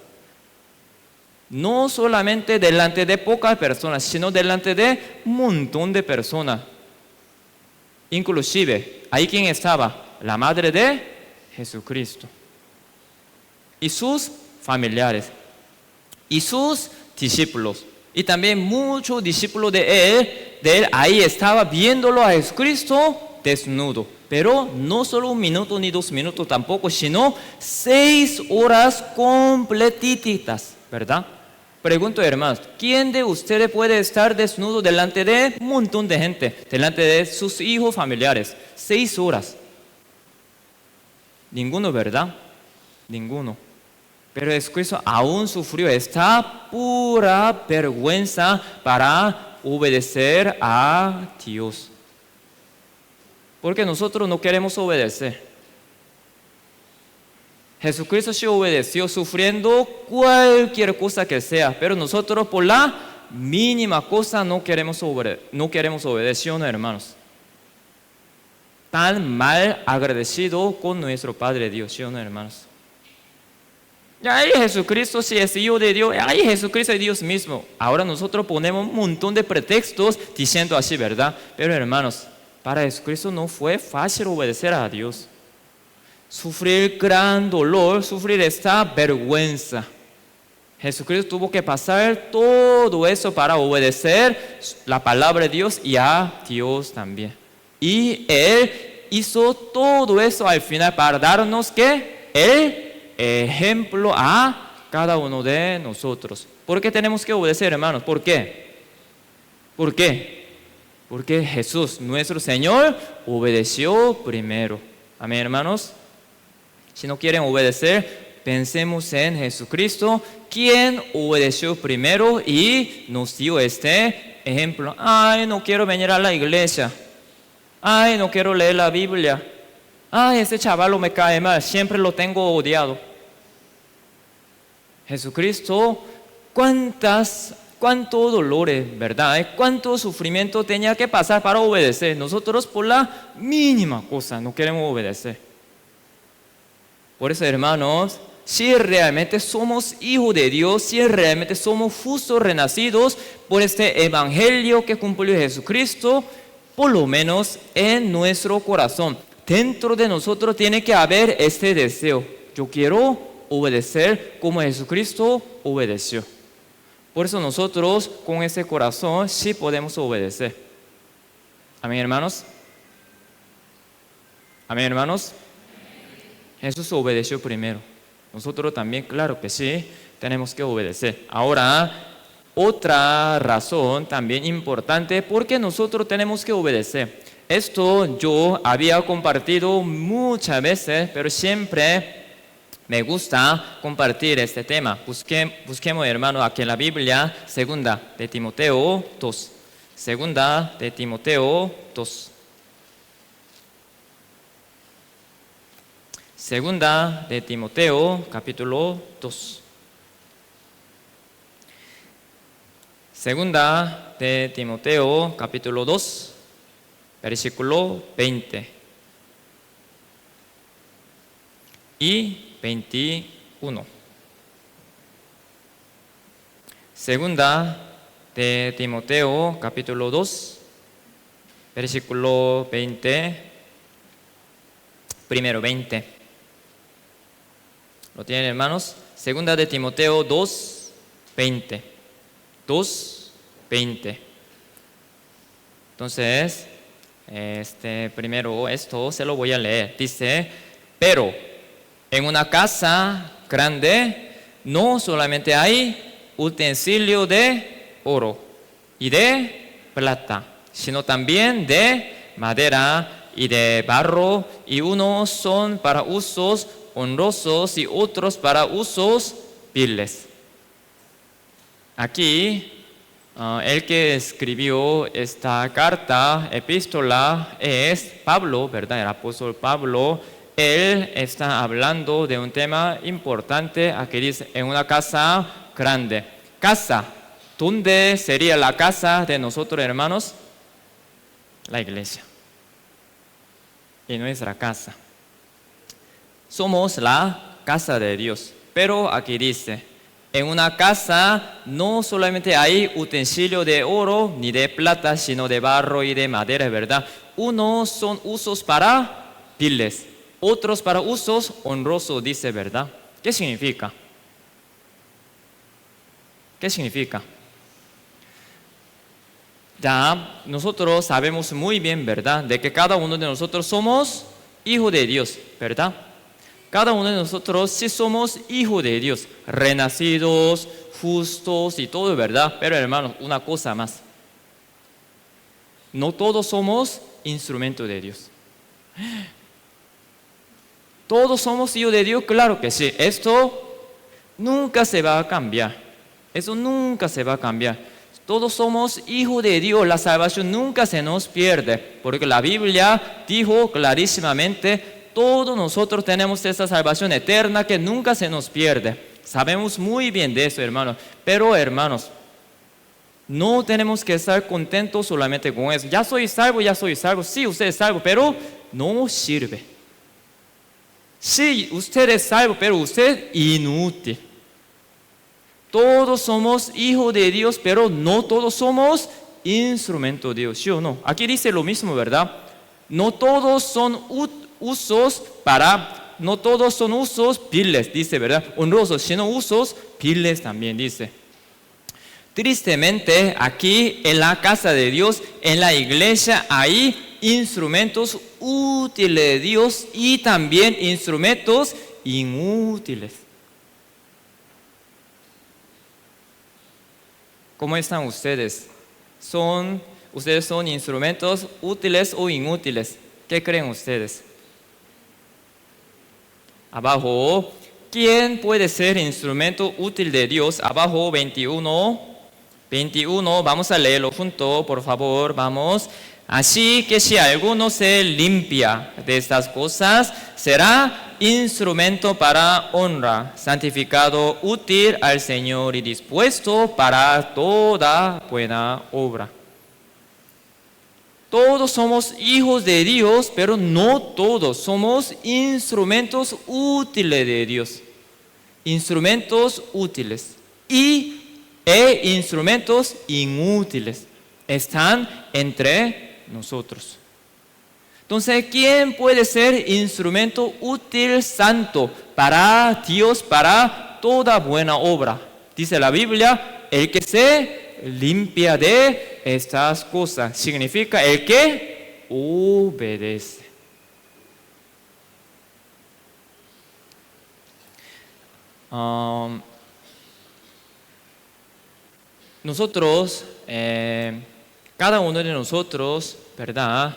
No solamente delante de pocas personas, sino delante de un montón de personas. Inclusive, ahí quien estaba, la madre de Jesucristo. Y sus familiares. Y sus discípulos. Y también muchos discípulos de Él de él ahí estaba viéndolo a Jesucristo desnudo. Pero no solo 1 minuto ni 2 minutos tampoco, sino 6 horas completitas, ¿verdad? Pregunto, hermanos, ¿quién de ustedes puede estar desnudo delante de un montón de gente, delante de sus hijos familiares? 6 horas. Ninguno, ¿verdad? Ninguno. Pero Jesucristo aún sufrió esta pura vergüenza para obedecer a Dios. Porque nosotros no queremos obedecer. Jesucristo sí obedeció sufriendo cualquier cosa que sea, pero nosotros por la mínima cosa no queremos obedecer, ¿no, hermanos? Tan mal agradecido con nuestro Padre Dios, ¿sí, no, hermanos? Ay, Jesucristo sí es hijo de Dios. Ay, Jesucristo es Dios mismo. Ahora nosotros ponemos un montón de pretextos diciendo así, ¿verdad? Pero hermanos, para Jesucristo no fue fácil obedecer a Dios. Sufrir gran dolor, sufrir esta vergüenza. Jesucristo tuvo que pasar todo eso para obedecer la palabra de Dios y a Dios también. Y Él hizo todo eso al final para darnos que el ejemplo a cada uno de nosotros. ¿Por qué tenemos que obedecer, hermanos? ¿Por qué? ¿Por qué? Porque Jesús, nuestro Señor, obedeció primero. Amén, hermanos. Si no quieren obedecer, pensemos en Jesucristo, quien obedeció primero y nos dio este ejemplo. Ay, no quiero venir a la iglesia. Ay, no quiero leer la Biblia. Ay, ese chaval me cae mal, siempre lo tengo odiado. Jesucristo, cuánto dolores, ¿verdad? Cuánto sufrimiento tenía que pasar para obedecer. Nosotros por la mínima cosa no queremos obedecer. Por eso, hermanos, si realmente somos hijos de Dios, si realmente somos justos renacidos por este evangelio que cumplió Jesucristo, por lo menos en nuestro corazón, dentro de nosotros tiene que haber este deseo. Yo quiero obedecer como Jesucristo obedeció. Por eso nosotros con ese corazón sí podemos obedecer. Amén, hermanos. Amén, hermanos. Jesús obedeció primero. Nosotros también, claro que sí, tenemos que obedecer. Ahora, otra razón también importante porque nosotros tenemos que obedecer. Esto yo había compartido muchas veces, pero siempre me gusta compartir este tema. Busquemos, hermano, aquí en la Biblia, 2 de Timoteo 2. 2 de Timoteo 2. 2 de Timoteo, capítulo 2. 2 de Timoteo, capítulo 2, versículo 20 y 21. 2 de Timoteo, capítulo 2, versículo 20, primero 20. ¿Lo tienen, hermanos? 2 de Timoteo 2, 20. 2, 20. Entonces, primero esto se lo voy a leer. Dice, pero en una casa grande no solamente hay utensilio de oro y de plata, sino también de madera y de barro, y unos son para usos honrosos y otros para usos viles. Aquí, el que escribió esta carta, epístola, es Pablo, ¿verdad? El apóstol Pablo. Él está hablando de un tema importante. Aquí dice, en una casa grande. Casa, ¿dónde sería la casa de nosotros, hermanos? La iglesia. Y nuestra casa. Somos la casa de Dios. Pero aquí dice, en una casa no solamente hay utensilio de oro ni de plata, sino de barro y de madera, ¿verdad? Unos son usos para viles, otros para usos honrosos, dice, ¿verdad? ¿Qué significa? ¿Qué significa? Ya nosotros sabemos muy bien, ¿verdad?, de que cada uno de nosotros somos hijos de Dios, ¿verdad? Cada uno de nosotros sí somos hijos de Dios, renacidos, justos y todo, ¿verdad? Pero hermanos, una cosa más. No todos somos instrumentos de Dios. ¿Todos somos hijos de Dios? Claro que sí. Esto nunca se va a cambiar. Eso nunca se va a cambiar. Todos somos hijos de Dios. La salvación nunca se nos pierde. Porque la Biblia dijo clarísimamente, todos nosotros tenemos esta salvación eterna que nunca se nos pierde. Sabemos muy bien de eso, hermanos. Pero, hermanos, no tenemos que estar contentos solamente con eso. Ya soy salvo, ya soy salvo. Sí, usted es salvo, pero no sirve. Sí, usted es salvo, pero usted inútil. Todos somos hijos de Dios, pero no todos somos instrumentos de Dios, ¿sí o no? Aquí dice lo mismo, ¿verdad? No todos son usos viles, dice, ¿verdad? Honrosos, sino usos viles también, dice. Tristemente, aquí en la casa de Dios, en la iglesia, hay instrumentos útiles de Dios y también instrumentos inútiles. ¿Cómo están ustedes? ¿Ustedes son instrumentos útiles o inútiles? ¿Qué creen ustedes? Abajo, ¿quién puede ser instrumento útil de Dios? Abajo, 21, vamos a leerlo junto, por favor, vamos. Así que si alguno se limpia de estas cosas, será instrumento para honra, santificado, útil al Señor y dispuesto para toda buena obra. Todos somos hijos de Dios, pero no todos somos instrumentos útiles de Dios. Instrumentos útiles e instrumentos inútiles están entre nosotros. Entonces, ¿quién puede ser instrumento útil santo para Dios, para toda buena obra? Dice la Biblia, el que se limpia de estas cosas. Significa el que obedece. Nosotros, cada uno de nosotros, ¿verdad?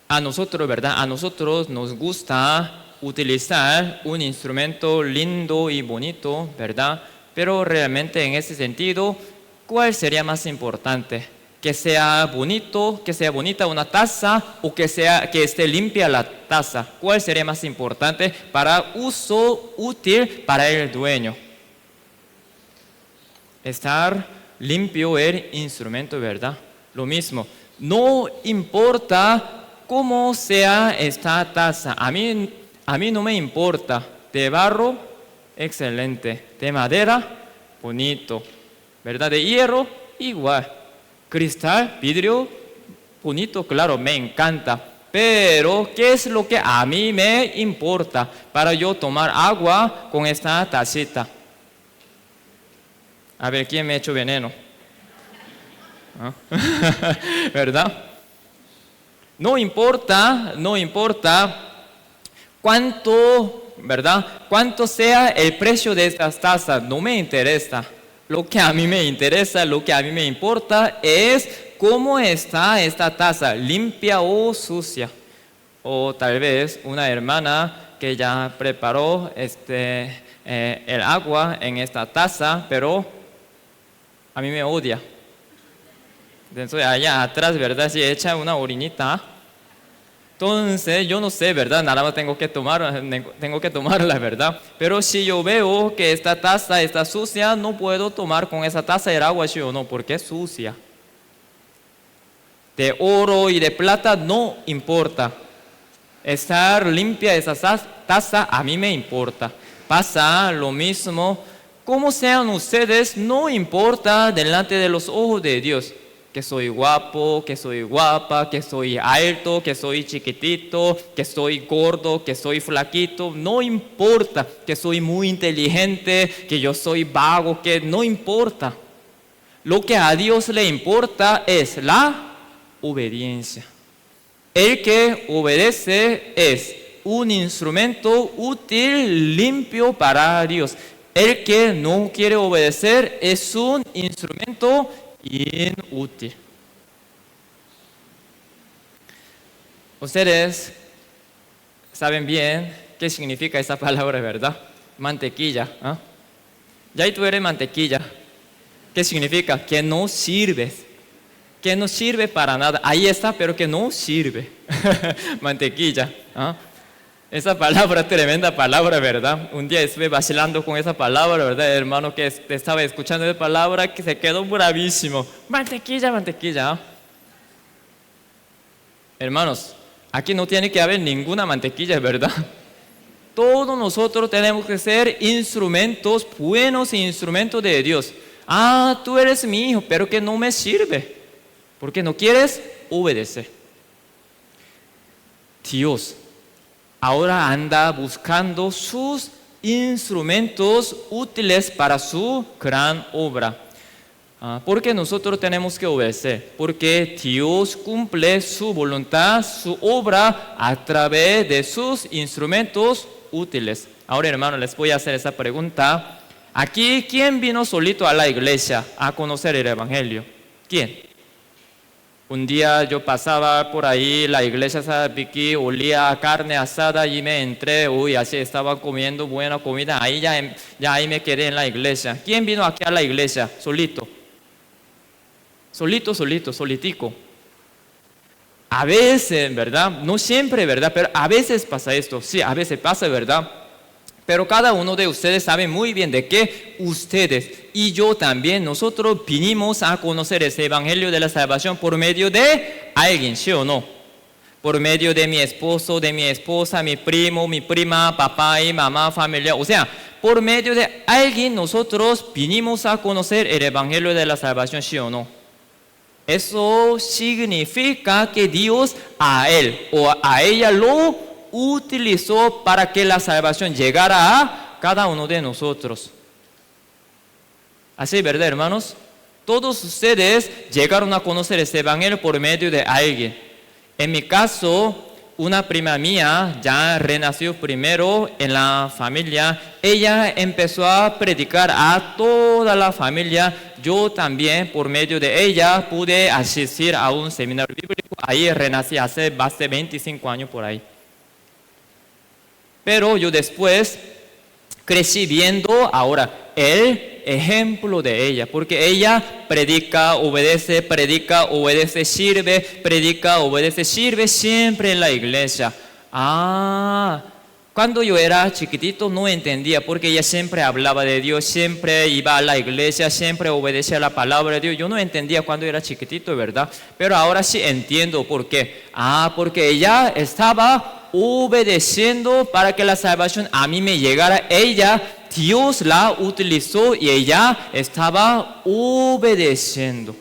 A nosotros, ¿verdad? A nosotros nos gusta utilizar un instrumento lindo y bonito, ¿verdad? Pero realmente en ese sentido, ¿cuál sería más importante? Que sea bonito, que sea bonita una taza o que esté limpia la taza. ¿Cuál sería más importante para uso útil para el dueño? Estar limpio el instrumento, ¿verdad? Lo mismo, no importa cómo sea esta taza. A mí no me importa. De barro, excelente. De madera, bonito. ¿Verdad? De hierro, igual. Cristal, vidrio, bonito, claro, me encanta. Pero, ¿qué es lo que a mí me importa para yo tomar agua con esta tacita? A ver, ¿quién me ha hecho veneno? ¿Ah? ¿Verdad? No importa cuánto, ¿verdad? Cuánto sea el precio de estas tazas, no me interesa. Lo que a mí me interesa, lo que a mí me importa es cómo está esta taza, limpia o sucia. O tal vez una hermana que ya preparó el agua en esta taza, pero a mí me odia. Entonces allá atrás, ¿verdad? Si echa una orinita. Entonces yo no sé, ¿verdad? Nada más tengo que tomarla, ¿verdad? Pero si yo veo que esta taza está sucia, no puedo tomar con esa taza el agua, ¿sí o no? Porque es sucia. De oro y de plata no importa. Estar limpia esa taza a mí me importa. Pasa lo mismo. Como sean ustedes, no importa delante de los ojos de Dios. que soy guapo, que soy guapa, que soy alto, que soy chiquitito, que soy gordo, que soy flaquito, no importa, que soy muy inteligente, que yo soy vago, que no importa. Lo que a Dios le importa es la obediencia. El que obedece es un instrumento útil, limpio para Dios. El que no quiere obedecer es un instrumento inútil. Ustedes saben bien qué significa esa palabra, ¿verdad? Mantequilla. ¿Ah? Ya tú eres mantequilla. ¿Qué significa? Que no sirves. Que no sirve para nada. Ahí está, pero que no sirve. Mantequilla. ¿Ah? Esa palabra, tremenda palabra, ¿verdad? Un día estuve vacilando con esa palabra, ¿verdad? El hermano que estaba escuchando esa palabra que se quedó bravísimo. Mantequilla, mantequilla. Hermanos, aquí no tiene que haber ninguna mantequilla, ¿verdad? Todos nosotros tenemos que ser instrumentos, buenos instrumentos de Dios. Ah, tú eres mi hijo, pero que no me sirve, porque no quieres obedecer. Dios ahora anda buscando sus instrumentos útiles para su gran obra. Porque nosotros tenemos que obedecer, porque Dios cumple su voluntad, su obra a través de sus instrumentos útiles. Ahora, hermano, les voy a hacer esa pregunta. Aquí, ¿quién vino solito a la iglesia a conocer el evangelio? ¿Quién? Un día yo pasaba por ahí, la iglesia Piqui olía a carne asada y me entré, así estaba comiendo buena comida, ahí ya ahí me quedé en la iglesia. ¿Quién vino aquí a la iglesia? Solito. Solitico. A veces, ¿verdad? No siempre, ¿verdad? Pero a veces pasa esto, sí, a veces pasa, ¿verdad? Pero cada uno de ustedes sabe muy bien de que ustedes y yo también, nosotros vinimos a conocer ese evangelio de la salvación por medio de alguien, ¿sí o no? Por medio de mi esposo, de mi esposa, mi primo, mi prima, papá y mamá, familia. O sea, por medio de alguien nosotros vinimos a conocer el evangelio de la salvación, ¿sí o no? Eso significa que Dios a él o a ella lo utilizó para que la salvación llegara a cada uno de nosotros. Así, ¿verdad, hermanos? Todos ustedes llegaron a conocer este evangelio por medio de alguien. En mi caso, una prima mía ya renació primero en la familia. Ella empezó a predicar a toda la familia. Yo también, por medio de ella, pude asistir a un seminario bíblico. Ahí renací hace 25 años por ahí. Pero yo después crecí viendo ahora el ejemplo de ella, porque ella predica, obedece, sirve, predica, obedece, sirve siempre en la iglesia. Cuando yo era chiquitito no entendía, porque ella siempre hablaba de Dios, siempre iba a la iglesia, siempre obedecía la palabra de Dios. Yo no entendía cuando era chiquitito, ¿verdad? Pero ahora sí entiendo por qué. Porque ella estaba obedeciendo para que la salvación a mí me llegara. Ella, Dios la utilizó y ella estaba obedeciendo.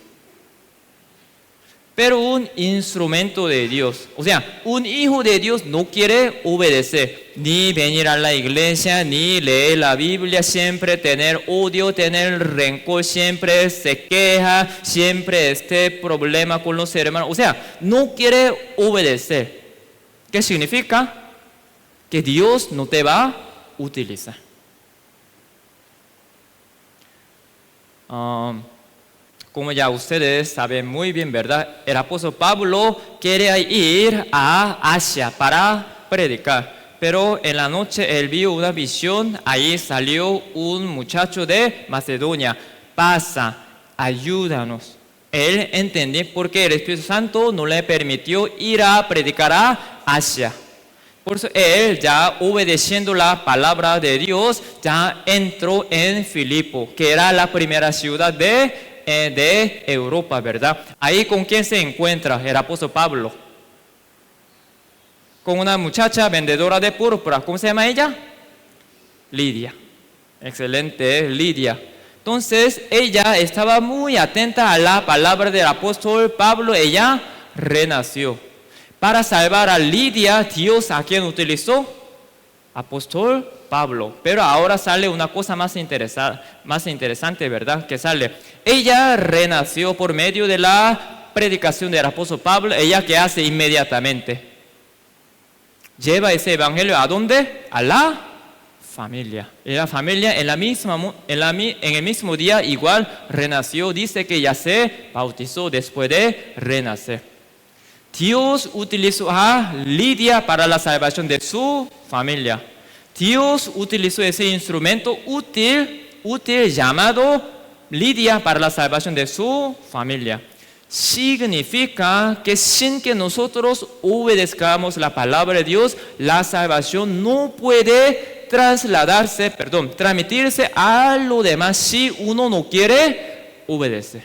Pero un instrumento de Dios, o sea, un hijo de Dios no quiere obedecer, ni venir a la iglesia, ni leer la Biblia, siempre tener odio, tener rencor, siempre se queja, siempre este problema con los hermanos. O sea, no quiere obedecer. ¿Qué significa? Que Dios no te va a utilizar. Como ya ustedes saben muy bien, ¿verdad? El apóstol Pablo quiere ir a Asia para predicar. Pero en la noche él vio una visión, ahí salió un muchacho de Macedonia. Pasa, ayúdanos. Él entendió por qué el Espíritu Santo no le permitió ir a predicar a Asia. Por eso él, ya obedeciendo la palabra de Dios, ya entró en Filipo, que era la primera ciudad de Europa, ¿verdad? Ahí, ¿con quién se encuentra el apóstol Pablo? Con una muchacha vendedora de púrpura. ¿Cómo se llama ella? Lidia. Excelente, Lidia. Entonces ella estaba muy atenta a la palabra del apóstol Pablo. Ella renació. Para salvar a Lidia, Dios a quien utilizó, apóstol Pablo. Pero ahora sale una cosa más interesante, ¿verdad? Que sale. Ella renació por medio de la predicación del apóstol Pablo. Ella, ¿qué hace inmediatamente? Lleva ese evangelio ¿a dónde? A la familia. Y la familia en el mismo día igual renació. Dice que ya se bautizó después de renacer. Dios utilizó a Lidia para la salvación de su familia. Dios utilizó ese instrumento útil llamado Lidia para la salvación de su familia. Significa que sin que nosotros obedezcamos la palabra de Dios, la salvación no puede transmitirse a lo demás si uno no quiere obedecer.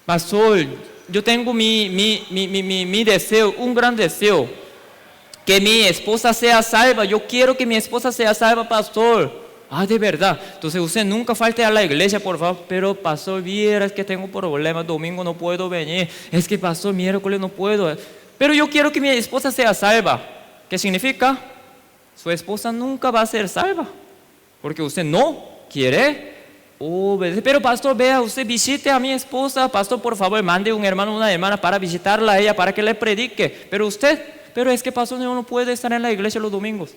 Pastor, yo tengo mi deseo, un gran deseo, que mi esposa sea salva. Yo quiero que mi esposa sea salva, pastor. De verdad. Entonces usted nunca falte a la iglesia, por favor. Pero pastor, vieras que tengo problemas, domingo no puedo venir. Es que pastor, miércoles no puedo. Pero yo quiero que mi esposa sea salva. ¿Qué significa? Su esposa nunca va a ser salva, porque usted no quiere obedecer. Pero pastor, vea, usted visite a mi esposa. Pastor, por favor, mande un hermano o una hermana para visitarla a ella, para que le predique. Pero es que pastor, yo no puedo estar en la iglesia los domingos.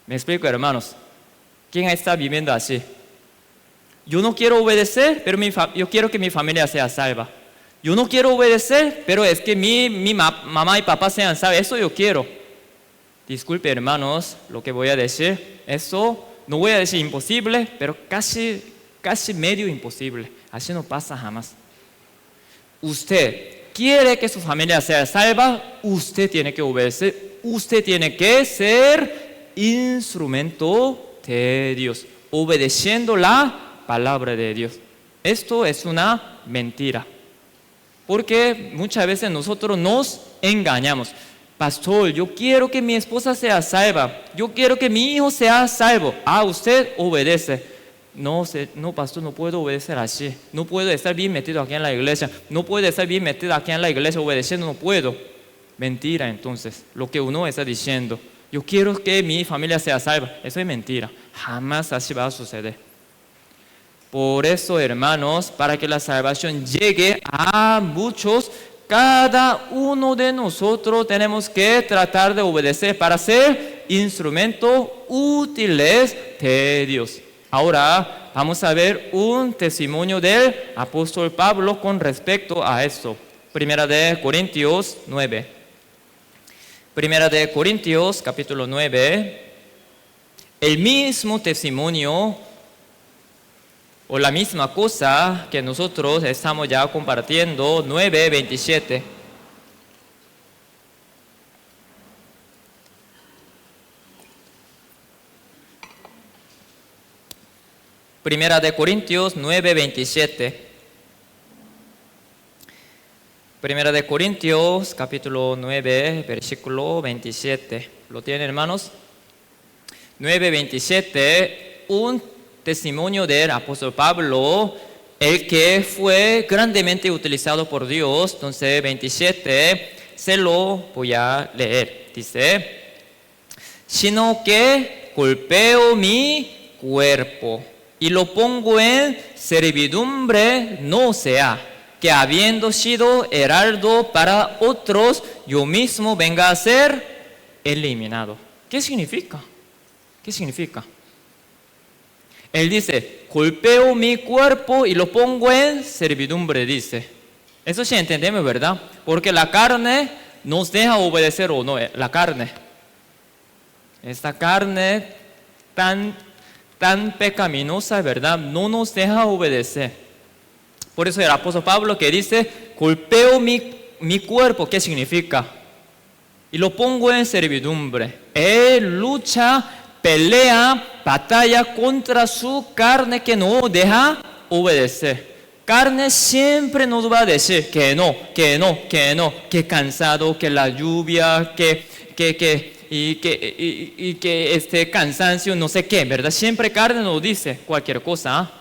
Me explico, hermanos. ¿Quién está viviendo así? Yo no quiero obedecer, pero yo quiero que mi familia sea salva. Yo no quiero obedecer, pero es que mi mamá y papá sean salvos. Eso yo quiero. Disculpe, hermanos, lo que voy a decir. Eso no voy a decir imposible, pero casi medio imposible. Así no pasa jamás. Usted quiere que su familia sea salva, usted tiene que obedecer. Usted tiene que ser instrumento de Dios, obedeciendo la palabra de Dios. Esto es una mentira, porque muchas veces nosotros nos engañamos. Pastor, yo quiero que mi esposa sea salva, yo quiero que mi hijo sea salvo. Usted obedece. No, pastor, no puedo obedecer así. No puedo estar bien metido aquí en la iglesia. No puedo estar bien metido aquí en la iglesia obedeciendo, no puedo. Mentira, entonces, lo que uno está diciendo. Yo quiero que mi familia sea salva. Eso es mentira. Jamás así va a suceder. Por eso, hermanos, para que la salvación llegue a muchos, cada uno de nosotros tenemos que tratar de obedecer para ser instrumentos útiles de Dios. Ahora vamos a ver un testimonio del apóstol Pablo con respecto a esto. Primera de Corintios 9. Primera de Corintios, capítulo 9, el mismo testimonio o la misma cosa que nosotros estamos ya compartiendo, 9:27. Primera de Corintios 9:27. Primera de Corintios, capítulo 9, versículo 27. ¿Lo tienen, hermanos? 9:27, un testimonio del apóstol Pablo, el que fue grandemente utilizado por Dios. Entonces, 27, se lo voy a leer. Dice, sino que golpeo mi cuerpo y lo pongo en servidumbre, no sea que habiendo sido heraldo para otros, yo mismo venga a ser eliminado. ¿Qué significa? ¿Qué significa? Él dice, golpeo mi cuerpo y lo pongo en servidumbre, dice. Eso sí entendemos, ¿verdad? Porque la carne nos deja obedecer o no, la carne. Esta carne tan pecaminosa, ¿verdad? No nos deja obedecer. Por eso el apóstol Pablo que dice, golpeo mi cuerpo, ¿qué significa? Y lo pongo en servidumbre. Él lucha, pelea, batalla contra su carne que no deja obedecer. Carne siempre nos va a decir que no, que cansado, que la lluvia, que que cansancio, no sé qué, ¿verdad? Siempre carne nos dice cualquier cosa. ¿Ah?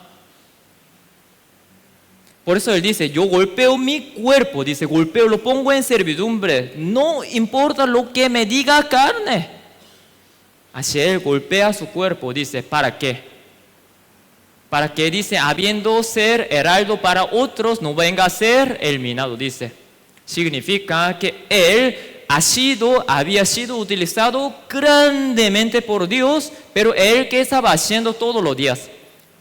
Por eso él dice, yo golpeo mi cuerpo, dice, golpeo, lo pongo en servidumbre, no importa lo que me diga carne. Así él golpea su cuerpo, dice, ¿para qué? Para que, dice, habiendo ser heraldo para otros, no venga a ser eliminado, dice. Significa que él había sido utilizado grandemente por Dios, pero él que estaba haciendo todos los días.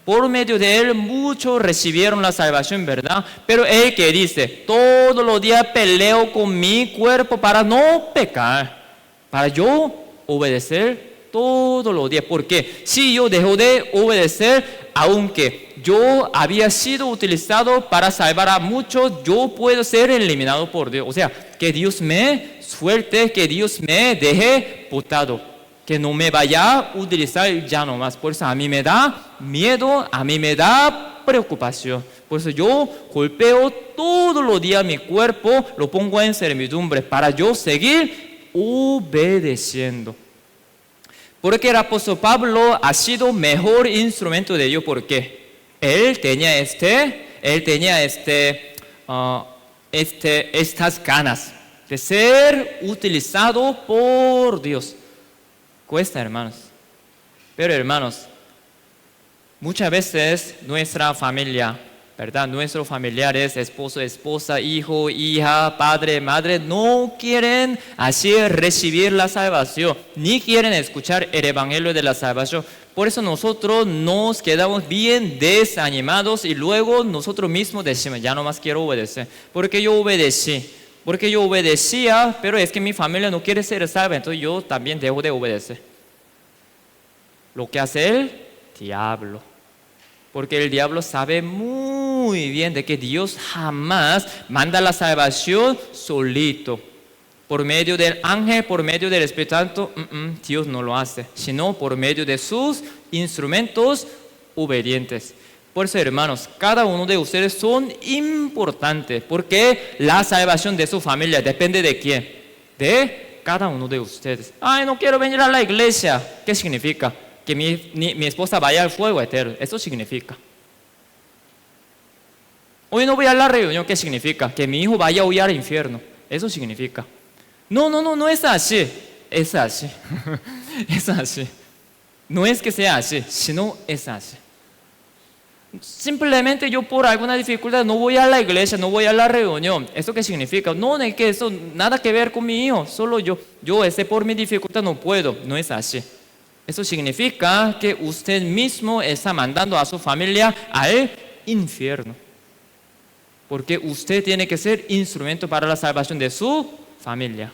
Por medio de él muchos recibieron la salvación, ¿verdad? Pero él que dice, todos los días peleo con mi cuerpo para no pecar, para yo obedecer todos los días. Porque si yo dejo de obedecer, aunque yo había sido utilizado para salvar a muchos, yo puedo ser eliminado por Dios. O sea, que Dios me suelte, que Dios me deje botado, que no me vaya a utilizar ya no más. Por eso a mí me da miedo, a mí me da preocupación. Por eso yo golpeo todos los días mi cuerpo, lo pongo en servidumbre para yo seguir obedeciendo. Porque el apóstol Pablo ha sido mejor instrumento de ello. ¿Por qué? Él tenía estas ganas de ser utilizado por Dios. Cuesta, hermanos. Pero, hermanos, muchas veces nuestra familia, ¿verdad? Nuestros familiares, esposo, esposa, hijo, hija, padre, madre, no quieren así recibir la salvación, ni quieren escuchar el evangelio de la salvación. Por eso nosotros nos quedamos bien desanimados y luego nosotros mismos decimos, ya no más quiero obedecer, porque yo obedecí. Porque yo obedecía, pero es que mi familia no quiere ser salva, entonces yo también debo de obedecer. Lo que hace el diablo. Porque el diablo sabe muy bien de que Dios jamás manda la salvación solito. Por medio del ángel, por medio del Espíritu Santo, Dios no lo hace, sino por medio de sus instrumentos obedientes. Por eso, hermanos, cada uno de ustedes son importantes, porque la salvación de su familia depende de quién, de cada uno de ustedes. Ay, no quiero venir a la iglesia. ¿Qué significa? Que mi esposa vaya al fuego eterno. Eso significa. Hoy no voy a la reunión. ¿Qué significa? Que mi hijo vaya a huir al infierno. Eso significa. No es así. Es así. Es así. No es que sea así, sino es así. Simplemente yo por alguna dificultad no voy a la iglesia, no voy a la reunión. ¿Esto qué significa? No es que eso nada que ver con mi hijo, solo yo por mi dificultad no puedo. No es así. Eso significa que usted mismo está mandando a su familia al infierno. Porque usted tiene que ser instrumento para la salvación de su familia.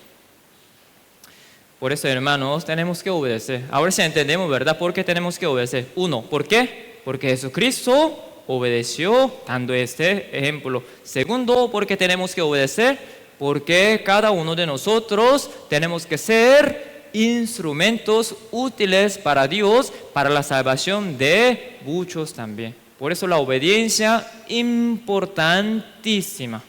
Por eso, hermanos, tenemos que obedecer. Ahora sí entendemos, ¿verdad? ¿Por qué tenemos que obedecer? Uno, ¿por qué? Porque Jesucristo obedeció dando este ejemplo. Segundo, porque tenemos que obedecer, porque cada uno de nosotros tenemos que ser instrumentos útiles para Dios, para la salvación de muchos también. Por eso la obediencia importantísima.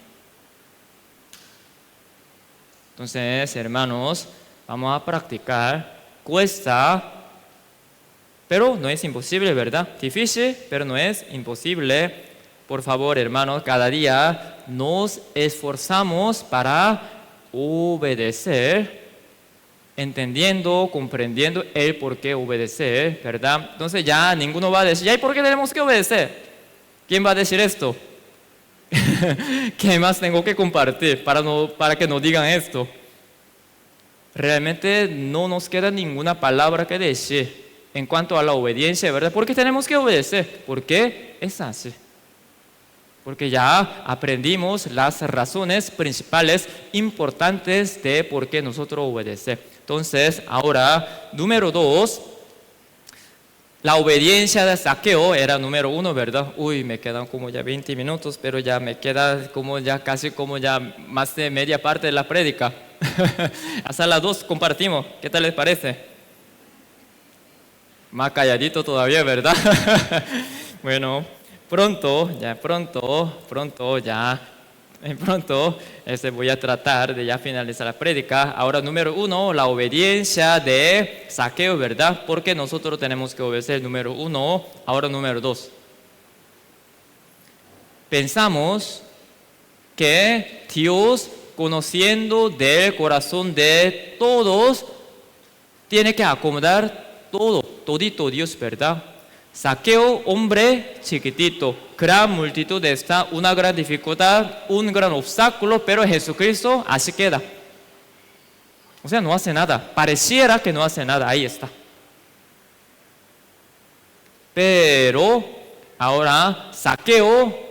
Entonces, hermanos, vamos a practicar. Cuesta, pero no es imposible, ¿verdad? Difícil, pero no es imposible. Por favor, hermanos, cada día nos esforzamos para obedecer, entendiendo, comprendiendo el por qué obedecer, ¿verdad? Entonces ya ninguno va a decir, ¿y por qué tenemos que obedecer? ¿Quién va a decir esto? ¿Qué más tengo que compartir para que no digan esto? Realmente no nos queda ninguna palabra que decir en cuanto a la obediencia, ¿verdad? ¿Por qué tenemos que obedecer? Porque es así. Porque ya aprendimos las razones principales importantes de por qué nosotros obedecemos. Entonces, ahora, número 2, la obediencia de Zaqueo era número 1, ¿verdad? Uy, me quedan como ya 20 minutos, pero ya me queda casi más de media parte de la prédica. Hasta las 2 compartimos. ¿Qué tal les parece? Más calladito todavía, ¿verdad? Bueno, pronto ya Pronto voy a tratar de ya finalizar la prédica. Ahora, número 1, la obediencia de Zaqueo, ¿verdad? Porque nosotros tenemos que obedecer, número 1. Ahora, número 2. Pensamos que Dios, conociendo del corazón de todos, tiene que acomodar todo, todito Dios, ¿verdad? Zaqueo, hombre chiquitito, gran multitud está, una gran dificultad, un gran obstáculo, pero Jesucristo así queda. O sea, no hace nada, pareciera que no hace nada, ahí está. Pero ahora Zaqueo,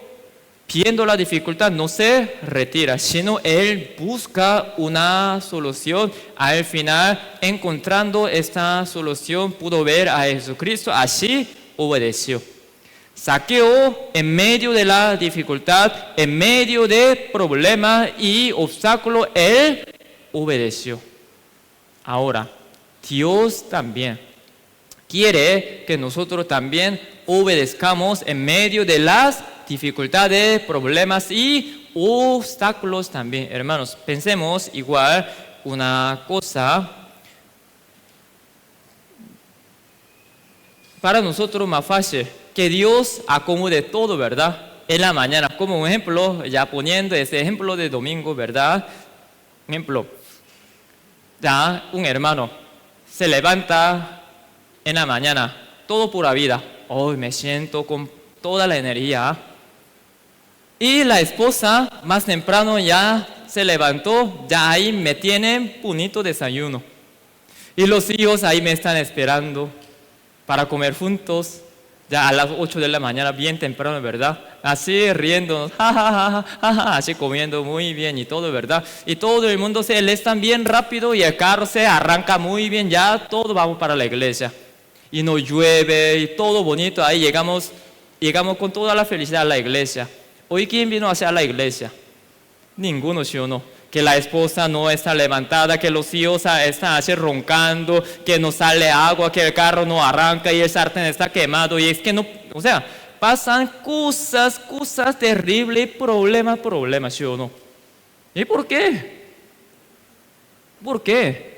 viendo la dificultad, no se retira, sino él busca una solución. Al final, encontrando esta solución, pudo ver a Jesucristo, así obedeció. Zaqueo, en medio de la dificultad, en medio de problemas y obstáculos, él obedeció. Ahora, Dios también quiere que nosotros también obedezcamos en medio de las dificultades, problemas y obstáculos también. Hermanos, pensemos igual una cosa. Para nosotros más fácil que Dios acomode todo, ¿verdad? En la mañana, como un ejemplo, ya poniendo ese ejemplo de domingo, ¿verdad? Ejemplo, ya un hermano se levanta en la mañana, todo pura vida. Hoy me siento con toda la energía. Y la esposa más temprano ya se levantó, ya ahí me tienen bonito desayuno. Y los hijos ahí me están esperando para comer juntos, ya a las 8 de la mañana, bien temprano, ¿verdad? Así riendo, así comiendo muy bien y todo, ¿verdad? Y todo el mundo se alistan bien rápido y el carro se arranca muy bien, ya todos vamos para la iglesia. Y no llueve y todo bonito, ahí llegamos con toda la felicidad a la iglesia. Hoy, ¿quién vino hacia la iglesia? Ninguno, ¿sí o no? Que la esposa no está levantada, que los hijos están así roncando, que no sale agua, que el carro no arranca y el sartén está quemado. Y es que no, o sea, pasan cosas terribles, problemas, ¿sí o no? ¿Y por qué? ¿Por qué?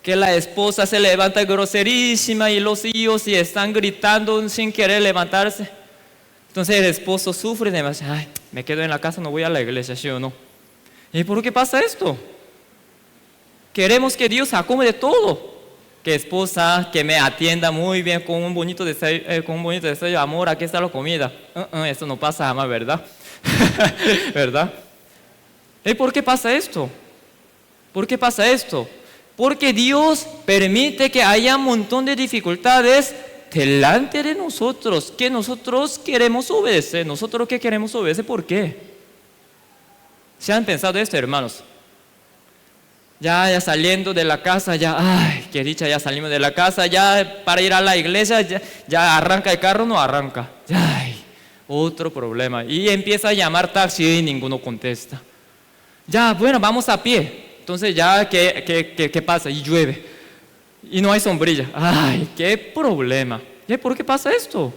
Que la esposa se levanta groserísima y los hijos y están gritando sin querer levantarse. Entonces el esposo sufre demasiado. Ay, me quedo en la casa, no voy a la iglesia, ¿sí o no? ¿Y por qué pasa esto? Queremos que Dios acomode todo. Que esposa, que me atienda muy bien con un bonito deseo, amor, aquí está la comida. Esto no pasa jamás, ¿verdad? ¿Verdad? ¿Y por qué pasa esto? ¿Por qué pasa esto? Porque Dios permite que haya un montón de dificultades delante de nosotros, que nosotros queremos obedecer. ¿Nosotros qué queremos obedecer? ¿Por qué? ¿Se han pensado esto, hermanos? Ya saliendo de la casa, ay, qué dicha, ya salimos de la casa, ya para ir a la iglesia, ya arranca el carro, no arranca. Ay, otro problema. Y empieza a llamar taxi y ninguno contesta. Ya, bueno, vamos a pie. Entonces ya, ¿qué pasa? Y llueve. Y no hay sombrilla. Ay, qué problema. ¿Y por qué pasa esto?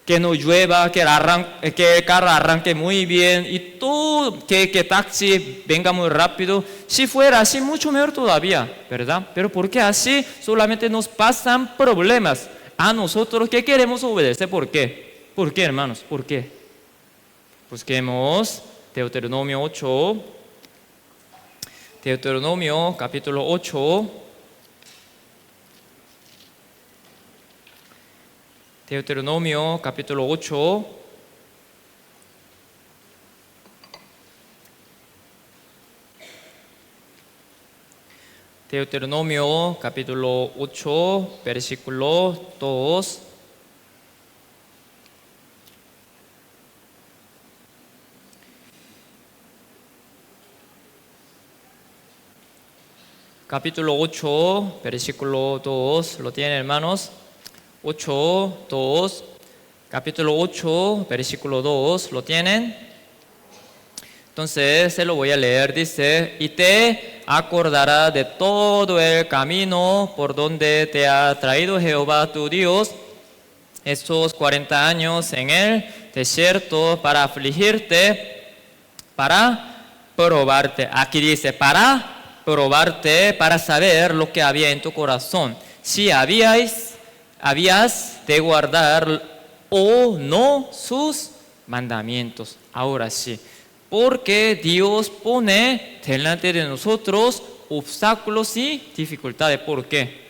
Que no llueva, que el carro arranque muy bien y todo, que taxi venga muy rápido. Si fuera así, mucho mejor todavía, ¿verdad? Pero ¿por qué así? Solamente nos pasan problemas a nosotros que queremos obedecer. ¿Por qué? ¿Por qué, hermanos? ¿Por qué? Busquemos Deuteronomio 8. Deuteronomio capítulo 8. Deuteronomio capítulo 8. Deuteronomio capítulo 8, versículo 2. Capítulo 8, versículo 2. ¿Lo tienen, hermanos? 8, 2. Capítulo 8, versículo 2. ¿Lo tienen? Entonces se lo voy a leer. Dice: y te acordará de todo el camino por donde te ha traído Jehová tu Dios estos 40 años en el desierto para afligirte para probarte. Aquí dice, para probarte, para saber lo que había en tu corazón. Si habías de guardar o no sus mandamientos. Ahora sí, porque Dios pone delante de nosotros obstáculos y dificultades. ¿Por qué?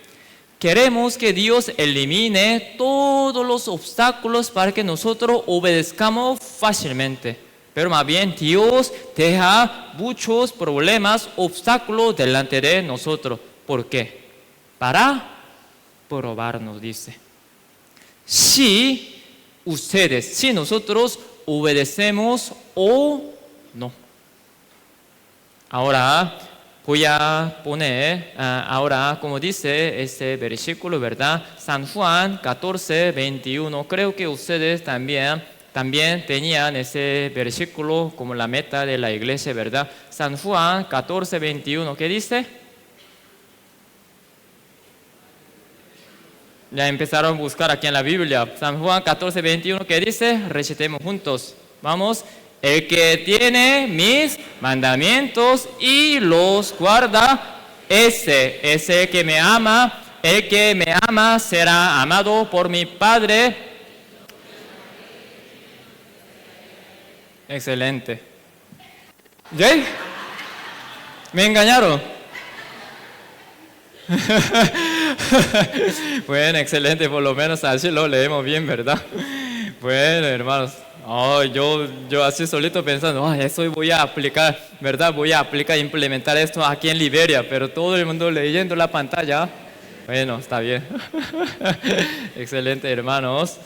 Queremos que Dios elimine todos los obstáculos para que nosotros obedezcamos fácilmente. Pero más bien Dios deja muchos problemas, obstáculos delante de nosotros. ¿Por qué? Para probarnos, dice. Si nosotros obedecemos o no. Ahora voy a poner, como dice este versículo, ¿verdad? San Juan 14, 21. Creo que ustedes también tenían ese versículo como la meta de la iglesia, ¿verdad? San Juan 14, 21. ¿Qué dice? Ya empezaron a buscar aquí en la Biblia. San Juan 14, 21. ¿Qué dice? Recitemos juntos. Vamos. El que tiene mis mandamientos y los guarda, ese es el que me ama. El que me ama será amado por mi Padre. Excelente. ¿Ya? ¿Me engañaron? Bueno, excelente, por lo menos así lo leemos bien, ¿verdad? Bueno, hermanos. Yo así solito pensando, eso voy a aplicar, ¿verdad? Voy a aplicar, implementar esto aquí en Liberia, pero todo el mundo leyendo la pantalla. Bueno, está bien. Excelente, hermanos.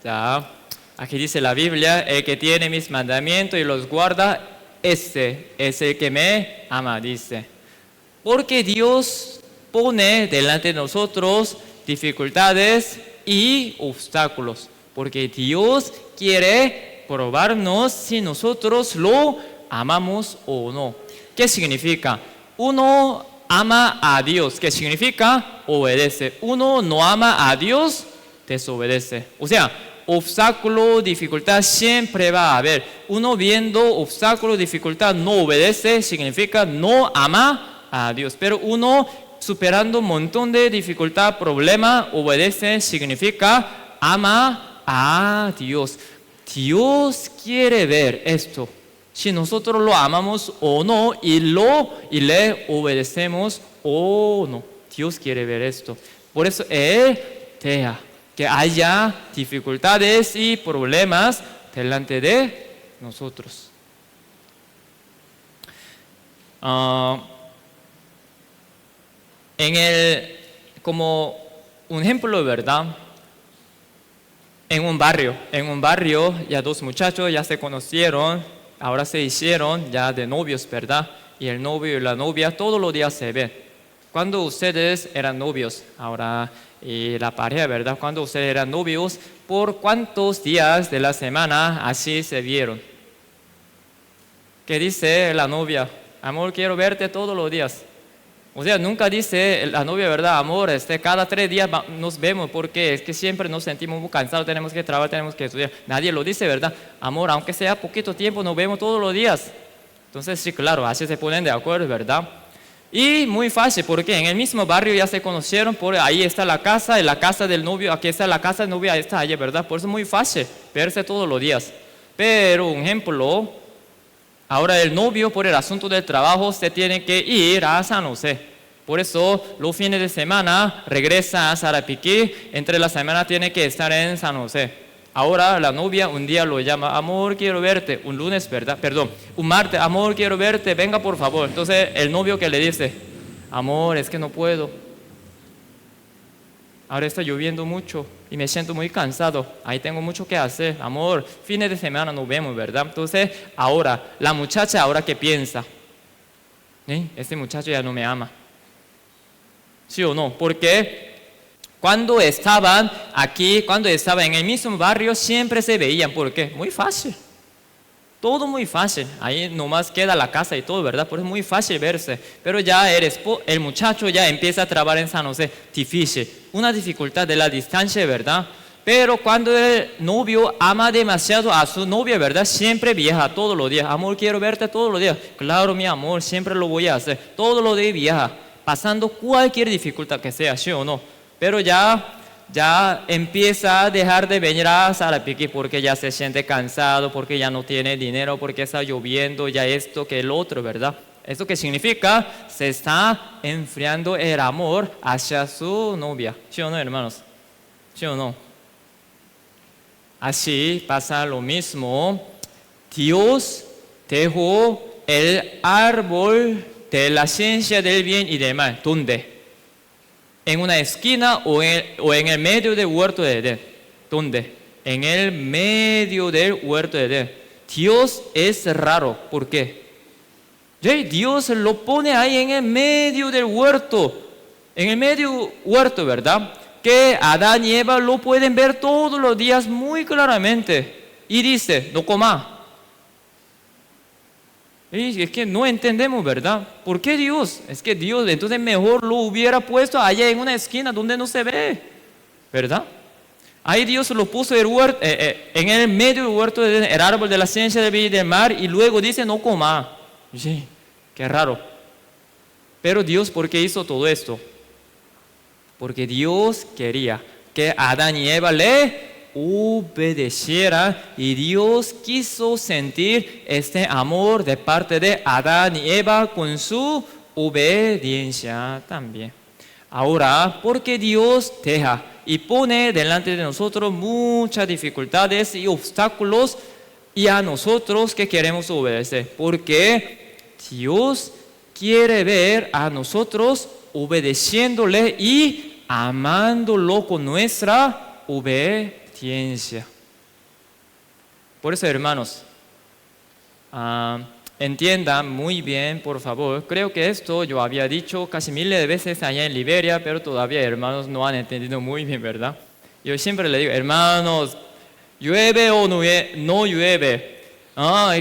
Ya, aquí dice la Biblia, el que tiene mis mandamientos y los guarda, ese es el que me ama, dice. Porque Dios pone delante de nosotros dificultades y obstáculos. Porque Dios quiere probarnos si nosotros lo amamos o no. ¿Qué significa? Uno ama a Dios. ¿Qué significa? Obedece. Uno no ama a Dios, desobedece. O sea, obstáculo, dificultad siempre va a haber. Uno viendo obstáculo, dificultad, no obedece, significa no ama a Dios. Pero uno superando un montón de dificultad, problema, obedece, significa ama a Dios. Dios quiere ver esto, si nosotros lo amamos o no y le obedecemos o no. Dios quiere ver esto. Por eso Él deja que haya dificultades y problemas delante de nosotros. Como un ejemplo, ¿verdad? En un barrio, ya dos muchachos ya se conocieron, ahora se hicieron ya de novios, ¿verdad? Y el novio y la novia todos los días se ven. Cuando ustedes eran novios, ahora y la pareja, ¿verdad? Cuando ustedes eran novios, ¿por cuántos días de la semana así se vieron? ¿Qué dice la novia? Amor, quiero verte todos los días. O sea, nunca dice la novia, ¿verdad? Amor, cada 3 días nos vemos porque es que siempre nos sentimos muy cansados, tenemos que trabajar, tenemos que estudiar. Nadie lo dice, ¿verdad? Amor, aunque sea poquito tiempo, nos vemos todos los días. Entonces, sí, claro, así se ponen de acuerdo, ¿verdad? Y muy fácil, porque en el mismo barrio ya se conocieron, por ahí está la casa, en la casa del novio, aquí está la casa del novio, ahí está allá, ¿verdad? Por eso es muy fácil verse todos los días. Pero, un ejemplo, ahora el novio por el asunto del trabajo se tiene que ir a San José. Por eso los fines de semana regresa a Sarapiquí, entre la semana tiene que estar en San José. Ahora la novia un día lo llama, amor, quiero verte, un lunes, ¿verdad? Perdón, un martes, amor, quiero verte, venga por favor. Entonces el novio que le dice, amor, es que no puedo. Ahora está lloviendo mucho y me siento muy cansado, ahí tengo mucho que hacer. Amor, fines de semana nos vemos, ¿verdad? Entonces ahora, la muchacha ahora que piensa, este muchacho ya no me ama. ¿Sí o no? Porque cuando estaban aquí, cuando estaban en el mismo barrio, siempre se veían. ¿Por qué? Muy fácil. Todo muy fácil. Ahí nomás queda la casa y todo, ¿verdad? Por eso es muy fácil verse. Pero ya el muchacho ya empieza a trabajar en San José. Difícil. Una dificultad de la distancia, ¿verdad? Pero cuando el novio ama demasiado a su novia, ¿verdad? Siempre viaja todos los días. Amor, quiero verte todos los días. Claro, mi amor, siempre lo voy a hacer. Todos los días viaja, pasando cualquier dificultad que sea, ¿sí o no? Pero ya empieza a dejar de venir a Sarapiquí porque ya se siente cansado, porque ya no tiene dinero, porque está lloviendo, ya esto que el otro, ¿verdad? ¿Esto qué significa? Se está enfriando el amor hacia su novia. ¿Sí o no, hermanos? ¿Sí o no? Así pasa lo mismo. Dios dejó el árbol de la ciencia del bien y del mal. ¿Dónde? ¿En una esquina o en el medio del huerto de Edén? ¿Dónde? En el medio del huerto de Edén. Dios es raro. ¿Por qué? Dios lo pone ahí en el medio del huerto. En el medio huerto, ¿verdad? Que Adán y Eva lo pueden ver todos los días muy claramente. Y dice, no coma. Y es que no entendemos, ¿verdad? ¿Por qué Dios? Es que Dios entonces mejor lo hubiera puesto allá en una esquina donde no se ve, ¿verdad? Ahí Dios lo puso en el medio del huerto, el árbol de la ciencia del bien y del mal, y luego dice no coma. Sí, qué raro. Pero Dios, ¿por qué hizo todo esto? Porque Dios quería que Adán y Eva le obedeciera, y Dios quiso sentir este amor de parte de Adán y Eva con su obediencia también. Ahora, porque Dios deja y pone delante de nosotros muchas dificultades y obstáculos, y a nosotros que queremos obedecer, porque Dios quiere ver a nosotros obedeciéndole y amándolo con nuestra obediencia. Por eso, hermanos, entiendan muy bien, por favor. Creo que esto yo había dicho casi miles de veces allá en Liberia, pero todavía, hermanos, no han entendido muy bien, ¿verdad? Yo siempre le digo, hermanos, llueve o no llueve,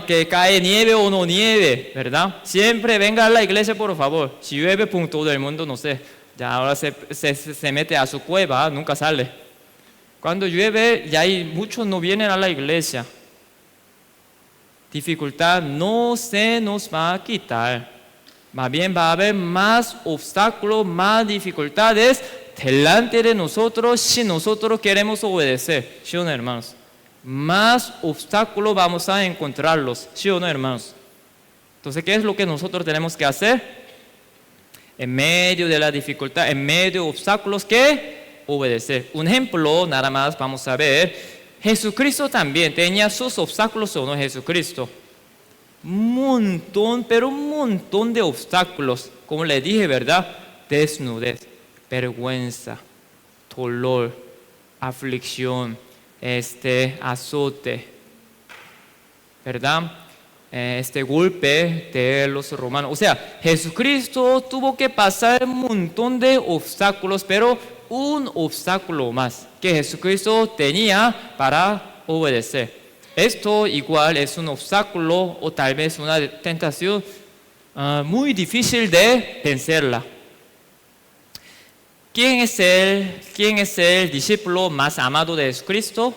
que cae nieve o no nieve, ¿verdad? Siempre venga a la iglesia, por favor. Si llueve, pues todo el mundo, no sé, ya ahora se mete a su cueva, nunca sale. Cuando llueve, ya hay muchos no vienen a la iglesia. Dificultad no se nos va a quitar. Más bien va a haber más obstáculos, más dificultades delante de nosotros si nosotros queremos obedecer. ¿Sí o no, hermanos? Más obstáculos vamos a encontrarlos. ¿Sí o no, hermanos? Entonces, ¿qué es lo que nosotros tenemos que hacer? En medio de la dificultad, en medio de obstáculos, ¿qué? Obedecer. Un ejemplo, nada más vamos a ver. Jesucristo también tenía sus obstáculos, ¿o no, Jesucristo? Un montón, pero un montón de obstáculos. Como le dije, ¿verdad? Desnudez, vergüenza, dolor, aflicción, azote, ¿verdad? Este golpe de los romanos. O sea, Jesucristo tuvo que pasar un montón de obstáculos, pero un obstáculo más que Jesucristo tenía para obedecer. Esto igual es un obstáculo o tal vez una tentación muy difícil de vencerla. ¿Quién es el discípulo más amado de Jesucristo?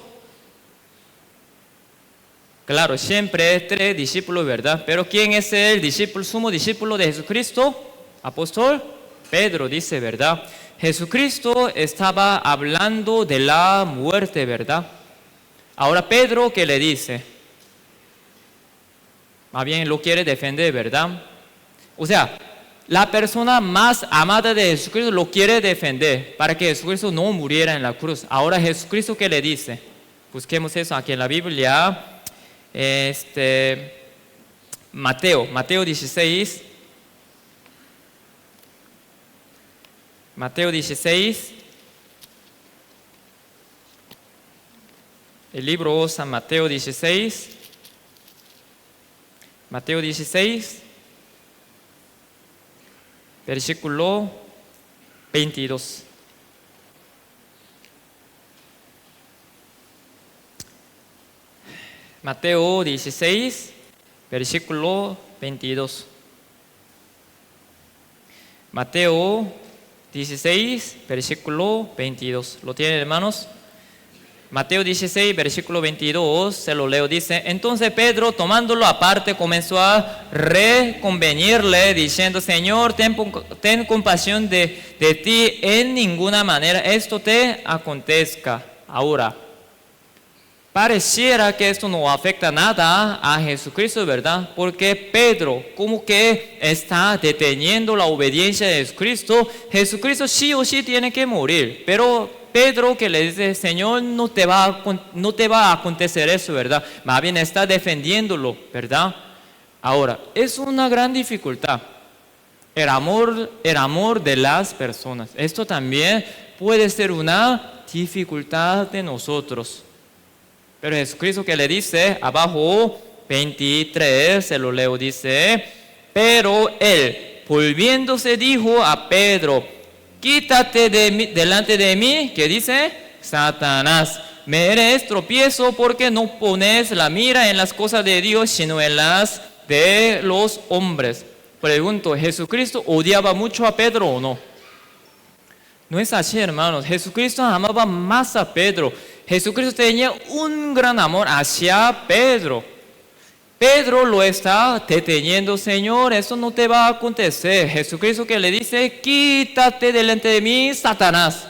Claro, siempre 3 discípulos, ¿verdad? Pero ¿quién es el discípulo, sumo discípulo de Jesucristo? Apóstol Pedro dice, ¿verdad? Jesucristo estaba hablando de la muerte, ¿verdad? Ahora Pedro, ¿qué le dice? Más bien lo quiere defender, ¿verdad? O sea, la persona más amada de Jesucristo lo quiere defender para que Jesucristo no muriera en la cruz. Ahora Jesucristo, ¿qué le dice? Busquemos eso aquí en la Biblia. Mateo 16. Mateo 16. El libro San Mateo 16. Mateo 16. Versículo 22. Mateo 16, versículo 22. Mateo 16, versículo 22. ¿Lo tienen, hermanos? Mateo 16, versículo 22, se lo leo, dice: entonces Pedro, tomándolo aparte, comenzó a reconvenirle, diciendo: Señor, ten compasión de ti, en ninguna manera esto te acontezca. Ahora, pareciera que esto no afecta nada a Jesucristo, ¿verdad? Porque Pedro como que está deteniendo la obediencia de Jesucristo. Jesucristo sí o sí tiene que morir, pero Pedro que le dice: Señor, no te va a acontecer eso, ¿verdad? Más bien está defendiéndolo, ¿verdad? Ahora, es una gran dificultad el amor de las personas. Esto también puede ser una dificultad de nosotros. Pero Jesucristo que le dice, abajo 23, se lo leo, dice: pero él, volviéndose, dijo a Pedro: quítate delante de mí, ¿qué dice? Satanás, me eres tropiezo, porque no pones la mira en las cosas de Dios, sino en las de los hombres. Pregunto, ¿Jesucristo odiaba mucho a Pedro o no? No es así, hermanos. Jesucristo amaba más a Pedro. Jesucristo tenía un gran amor hacia Pedro. Pedro lo está deteniendo: Señor, eso no te va a acontecer. Jesucristo que le dice: quítate delante de mí, Satanás,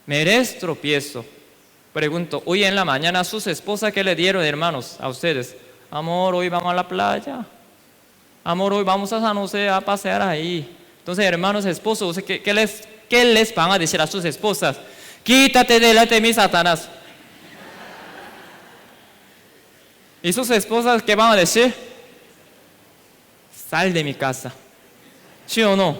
me eres tropiezo. Pregunto, hoy en la mañana, sus esposas, ¿qué le dieron, hermanos, a ustedes? Amor, hoy vamos a la playa. Amor, hoy vamos a San José a pasear ahí. Entonces, hermanos, esposos, ¿qué les van a decir a sus esposas? Quítate delante de mí, Satanás. ¿Y sus esposas qué van a decir? Sal de mi casa. ¿Sí o no?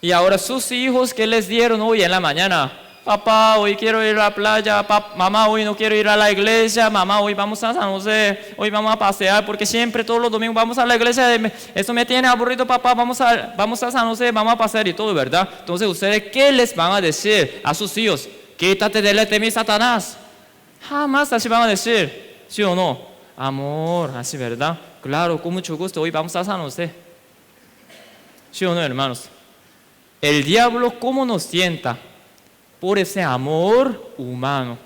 Y ahora sus hijos, ¿qué les dieron hoy en la mañana? Papá, hoy quiero ir a la playa. Mamá, hoy no quiero ir a la iglesia. Mamá, hoy vamos a San José. Hoy vamos a pasear, porque siempre todos los domingos vamos a la iglesia. Eso me tiene aburrido, papá. Vamos a San José, vamos a pasear y todo, ¿verdad? Entonces, ¿ustedes qué les van a decir a sus hijos? Quítate delante de mí, Satanás. Jamás así van a decir, ¿sí o no? Amor, así, ¿verdad? Claro, con mucho gusto, hoy vamos a San José. ¿Sí o no, hermanos? El diablo, ¿cómo nos tienta? Por ese amor humano.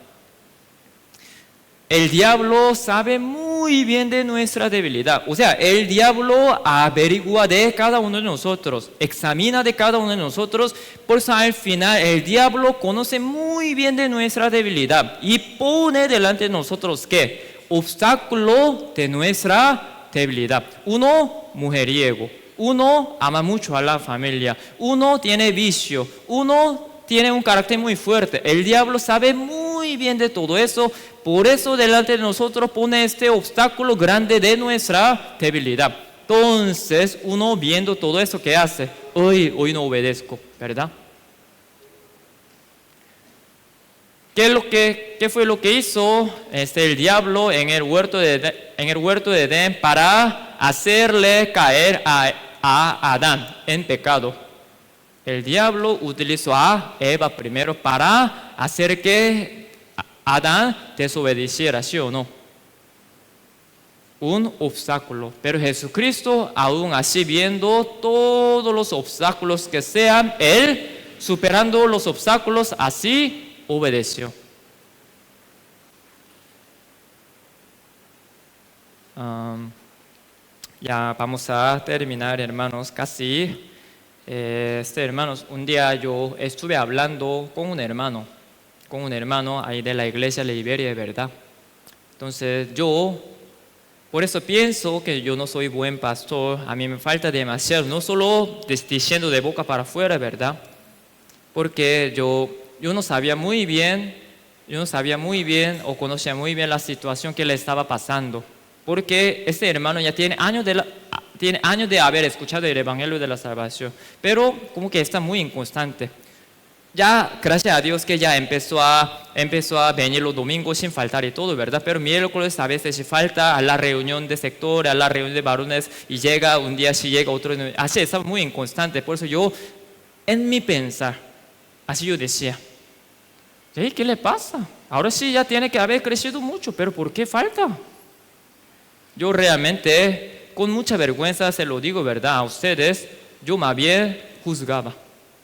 El diablo sabe muy bien de nuestra debilidad. O sea, el diablo averigua de cada uno de nosotros, examina de cada uno de nosotros. Por eso al final el diablo conoce muy bien de nuestra debilidad y pone delante de nosotros, ¿qué? Obstáculo de nuestra debilidad. Uno, mujeriego. Uno, ama mucho a la familia. Uno, tiene vicio. Uno, tiene un carácter muy fuerte. El diablo sabe muy bien de todo eso. Por eso delante de nosotros pone este obstáculo grande de nuestra debilidad. Entonces uno viendo todo eso, ¿qué hace? Hoy no obedezco, ¿verdad? ¿Qué fue lo que hizo el diablo en el huerto de Edén para hacerle caer a Adán en pecado? El diablo utilizó a Eva primero para hacer que Adán desobedeciera, ¿sí o no? Un obstáculo. Pero Jesucristo, aún así, viendo todos los obstáculos que sean, Él, superando los obstáculos, así obedeció. Ya vamos a terminar, hermanos, casi. Hermanos, un día yo estuve hablando con un hermano ahí de la iglesia de Liberia, de verdad. Entonces yo, por eso pienso que yo no soy buen pastor. A mí me falta demasiado, no solo diciendo de boca para afuera, ¿verdad? Porque yo no sabía muy bien o conocía muy bien la situación que le estaba pasando. Porque este hermano ya tiene años de haber escuchado el Evangelio de la Salvación, pero como que está muy inconstante. Ya, gracias a Dios que ya empezó a venir los domingos sin faltar y todo, ¿verdad? Pero miércoles a veces se falta a la reunión de sector, a la reunión de varones, y llega un día, sí llega otro, así está muy inconstante. Por eso yo, en mi pensar, así yo decía, ¿qué le pasa? Ahora sí ya tiene que haber crecido mucho, pero ¿por qué falta? Yo realmente, con mucha vergüenza se lo digo, ¿verdad? A ustedes, yo más bien juzgaba.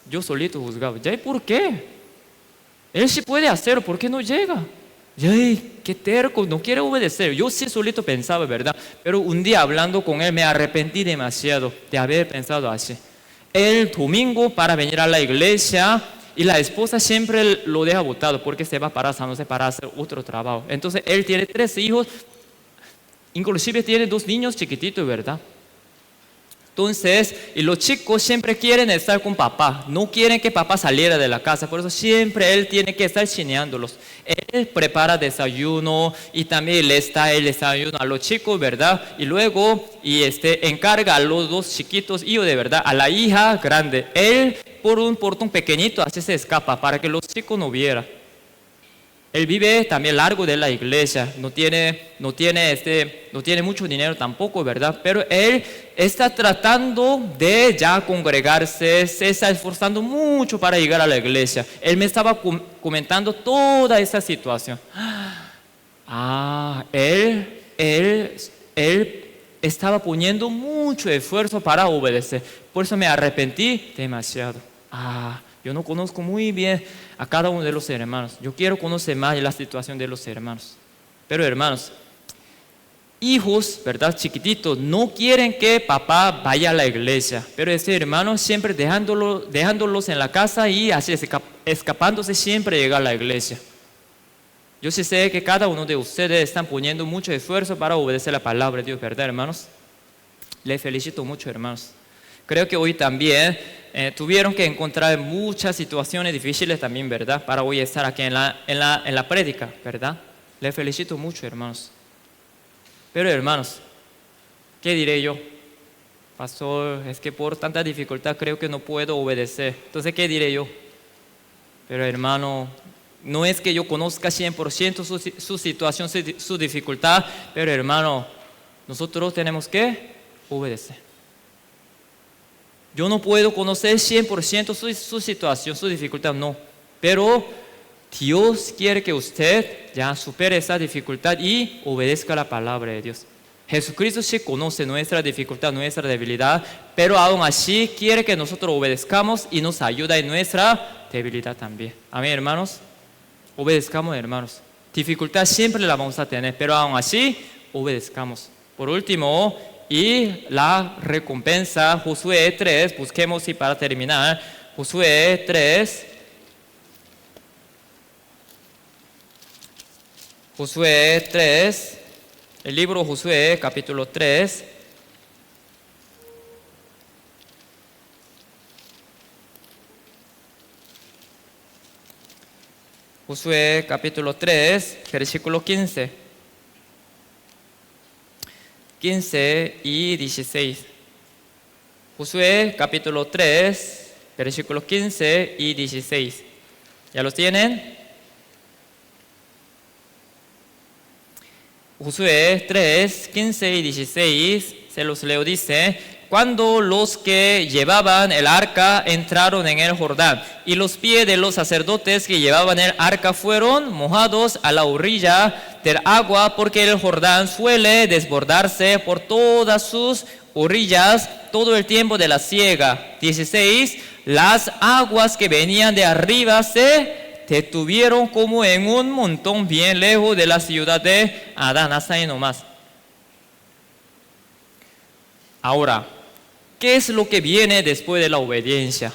Yo solito juzgaba. ¿Ya? ¿Y por qué? Él sí puede hacerlo, ¿por qué no llega? ¡Ay, qué terco! No quiere obedecer. Yo sí solito pensaba, ¿verdad? Pero un día hablando con él me arrepentí demasiado de haber pensado así. El domingo para venir a la iglesia y la esposa siempre lo deja botado porque se va para San José para hacer otro trabajo. Entonces él tiene 3 hijos, inclusive tiene 2 niños chiquititos, ¿verdad? Entonces, y los chicos siempre quieren estar con papá, no quieren que papá saliera de la casa, por eso siempre él tiene que estar chineándolos. Él prepara desayuno y también le está el desayuno a los chicos, ¿verdad? Y luego encarga a los 2 chiquitos, y de verdad, a la hija grande. Él por un portón pequeñito así se escapa para que los chicos no vieran. Él vive también largo de la iglesia, no tiene mucho dinero tampoco, ¿verdad? Pero él está tratando de ya congregarse, se está esforzando mucho para llegar a la iglesia. Él me estaba comentando toda esa situación. Él estaba poniendo mucho esfuerzo para obedecer. Por eso me arrepentí demasiado. Yo no conozco muy bien a cada uno de los hermanos. Yo quiero conocer más de la situación de los hermanos. Pero hermanos, hijos, ¿verdad? Chiquititos, no quieren que papá vaya a la iglesia. Pero ese hermano siempre dejándolos en la casa y así escapándose siempre llega a la iglesia. Yo sí sé que cada uno de ustedes están poniendo mucho esfuerzo para obedecer la palabra de Dios, ¿verdad, hermanos? Les felicito mucho, hermanos. Creo que hoy también tuvieron que encontrar muchas situaciones difíciles también, ¿verdad? Para hoy estar aquí en la prédica, ¿verdad? Les felicito mucho, hermanos. Pero, hermanos, ¿qué diré yo? Pastor, es que por tanta dificultad creo que no puedo obedecer. Entonces, ¿qué diré yo? Pero, hermano, no es que yo conozca 100% su situación, su dificultad, pero, hermano, nosotros tenemos que obedecer. Yo no puedo conocer 100% su situación, su dificultad, no. Pero Dios quiere que usted ya supere esa dificultad y obedezca la palabra de Dios. Jesucristo sí conoce nuestra dificultad, nuestra debilidad, pero aún así quiere que nosotros obedezcamos y nos ayuda en nuestra debilidad también. Amén, hermanos. Obedezcamos, hermanos. Dificultad siempre la vamos a tener, pero aún así obedezcamos. Por último, y la recompensa, Josué 3, busquemos y para terminar, Josué 3, el libro Josué capítulo 3, Josué capítulo 3, versículo 15 y 16. Josué capítulo 3, versículos 15 y 16. ¿Ya los tienen? Josué 3, 15 y 16, se los leo, dice: cuando los que llevaban el arca entraron en el Jordán, y los pies de los sacerdotes que llevaban el arca fueron mojados a la orilla del agua, porque el Jordán suele desbordarse por todas sus orillas todo el tiempo de la siega. 16. Las aguas que venían de arriba se detuvieron como en un montón bien lejos de la ciudad de Adán. Hasta ahí nomás. Ahora, ¿qué es lo que viene después de la obediencia?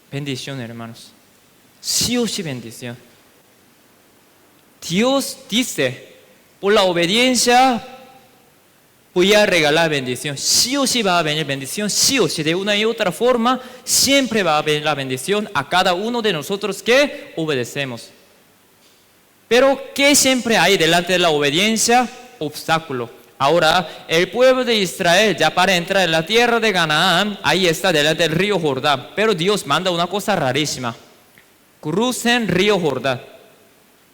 Bendición, hermanos. Sí o sí bendición. Dios dice, por la obediencia voy a regalar bendición. Sí o sí va a venir bendición, sí o sí, de una y otra forma, siempre va a venir la bendición a cada uno de nosotros que obedecemos. Pero, ¿qué siempre hay delante de la obediencia? Obstáculo. Ahora, el pueblo de Israel, ya para entrar en la tierra de Canaán, ahí está delante del río Jordán. Pero Dios manda una cosa rarísima: crucen río Jordán.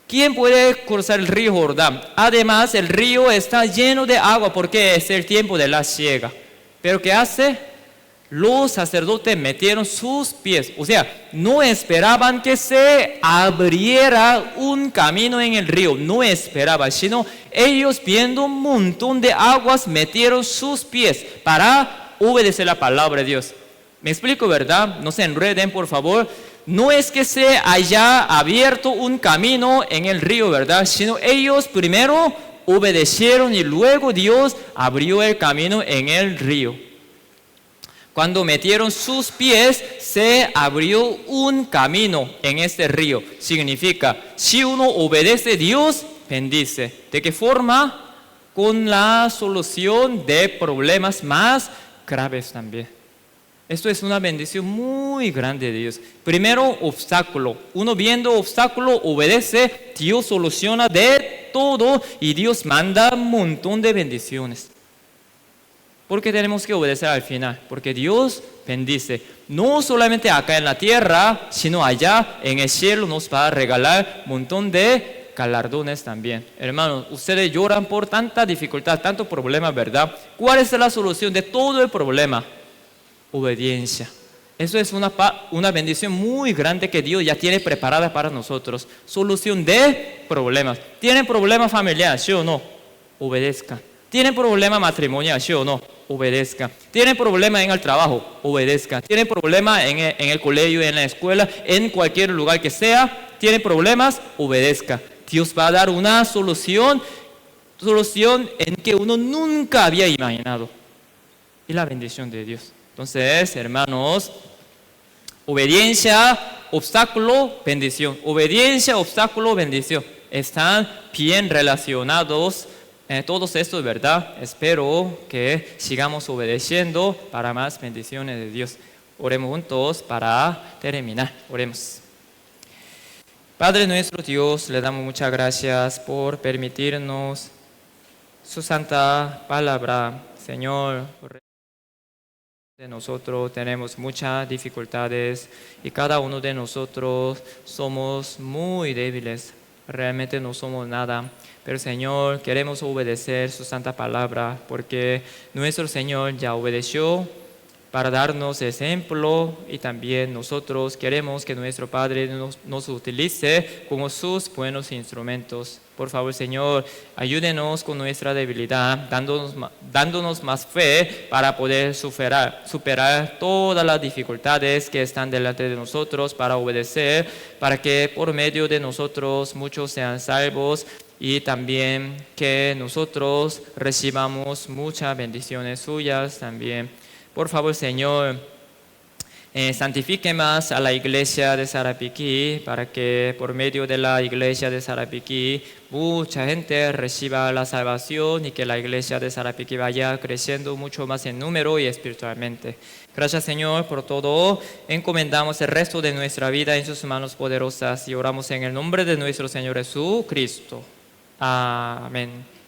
¿Quién puede cruzar el río Jordán? Además, el río está lleno de agua porque es el tiempo de la siega. ¿Pero qué hace? Los sacerdotes metieron sus pies. O sea, no esperaban que se abriera un camino en el río. No esperaban, sino ellos, viendo un montón de aguas, metieron sus pies para obedecer la palabra de Dios. ¿Me explico, verdad? No se enreden, por favor. no es que se haya abierto un camino en el río, ¿verdad? Sino ellos primero obedecieron y luego Dios abrió el camino en el río. Cuando metieron sus pies, se abrió un camino en este río. Significa, si uno obedece a Dios, bendice. ¿De qué forma? Con la solución de problemas más graves también. Esto es una bendición muy grande de Dios. Primero, obstáculo. Uno viendo obstáculo, obedece, Dios soluciona de todo y Dios manda un montón de bendiciones. ¿Por qué tenemos que obedecer al final? Porque Dios bendice. No solamente acá en la tierra, sino allá en el cielo nos va a regalar un montón de galardones también. Hermanos, ustedes lloran por tanta dificultad, tanto problema, ¿verdad? ¿Cuál es la solución de todo el problema? Obediencia. Eso es una bendición muy grande que Dios ya tiene preparada para nosotros. Solución de problemas. ¿Tienen problema familiar, sí o no? Obedezca. ¿Tienen problema matrimonial, sí o no? Obedezca. ¿Tienen problema en el trabajo? Obedezca. ¿Tienen problema en el colegio, en la escuela, en cualquier lugar que sea? ¿Tienen problemas? Obedezca. Dios va a dar una solución en que uno nunca había imaginado. Y la bendición de Dios. Entonces, hermanos, obediencia, obstáculo, bendición. Obediencia, obstáculo, bendición. Están bien relacionados todos estos, ¿verdad? Espero que sigamos obedeciendo para más bendiciones de Dios. Oremos juntos para terminar. Oremos. Padre nuestro Dios, le damos muchas gracias por permitirnos su santa palabra, Señor. De nosotros tenemos muchas dificultades y cada uno de nosotros somos muy débiles, realmente no somos nada, pero Señor, queremos obedecer su santa palabra porque nuestro Señor ya obedeció para darnos ejemplo y también nosotros queremos que nuestro Padre nos utilice como sus buenos instrumentos. Por favor, Señor, ayúdenos con nuestra debilidad, dándonos más fe para poder superar todas las dificultades que están delante de nosotros, para obedecer, para que por medio de nosotros muchos sean salvos y también que nosotros recibamos muchas bendiciones suyas también. Por favor, Señor, santifique más a la iglesia de Sarapiquí para que por medio de la iglesia de Sarapiquí mucha gente reciba la salvación y que la iglesia de Sarapiquí vaya creciendo mucho más en número y espiritualmente. Gracias, Señor, por todo. Encomendamos el resto de nuestra vida en sus manos poderosas y oramos en el nombre de nuestro Señor Jesucristo. Amén.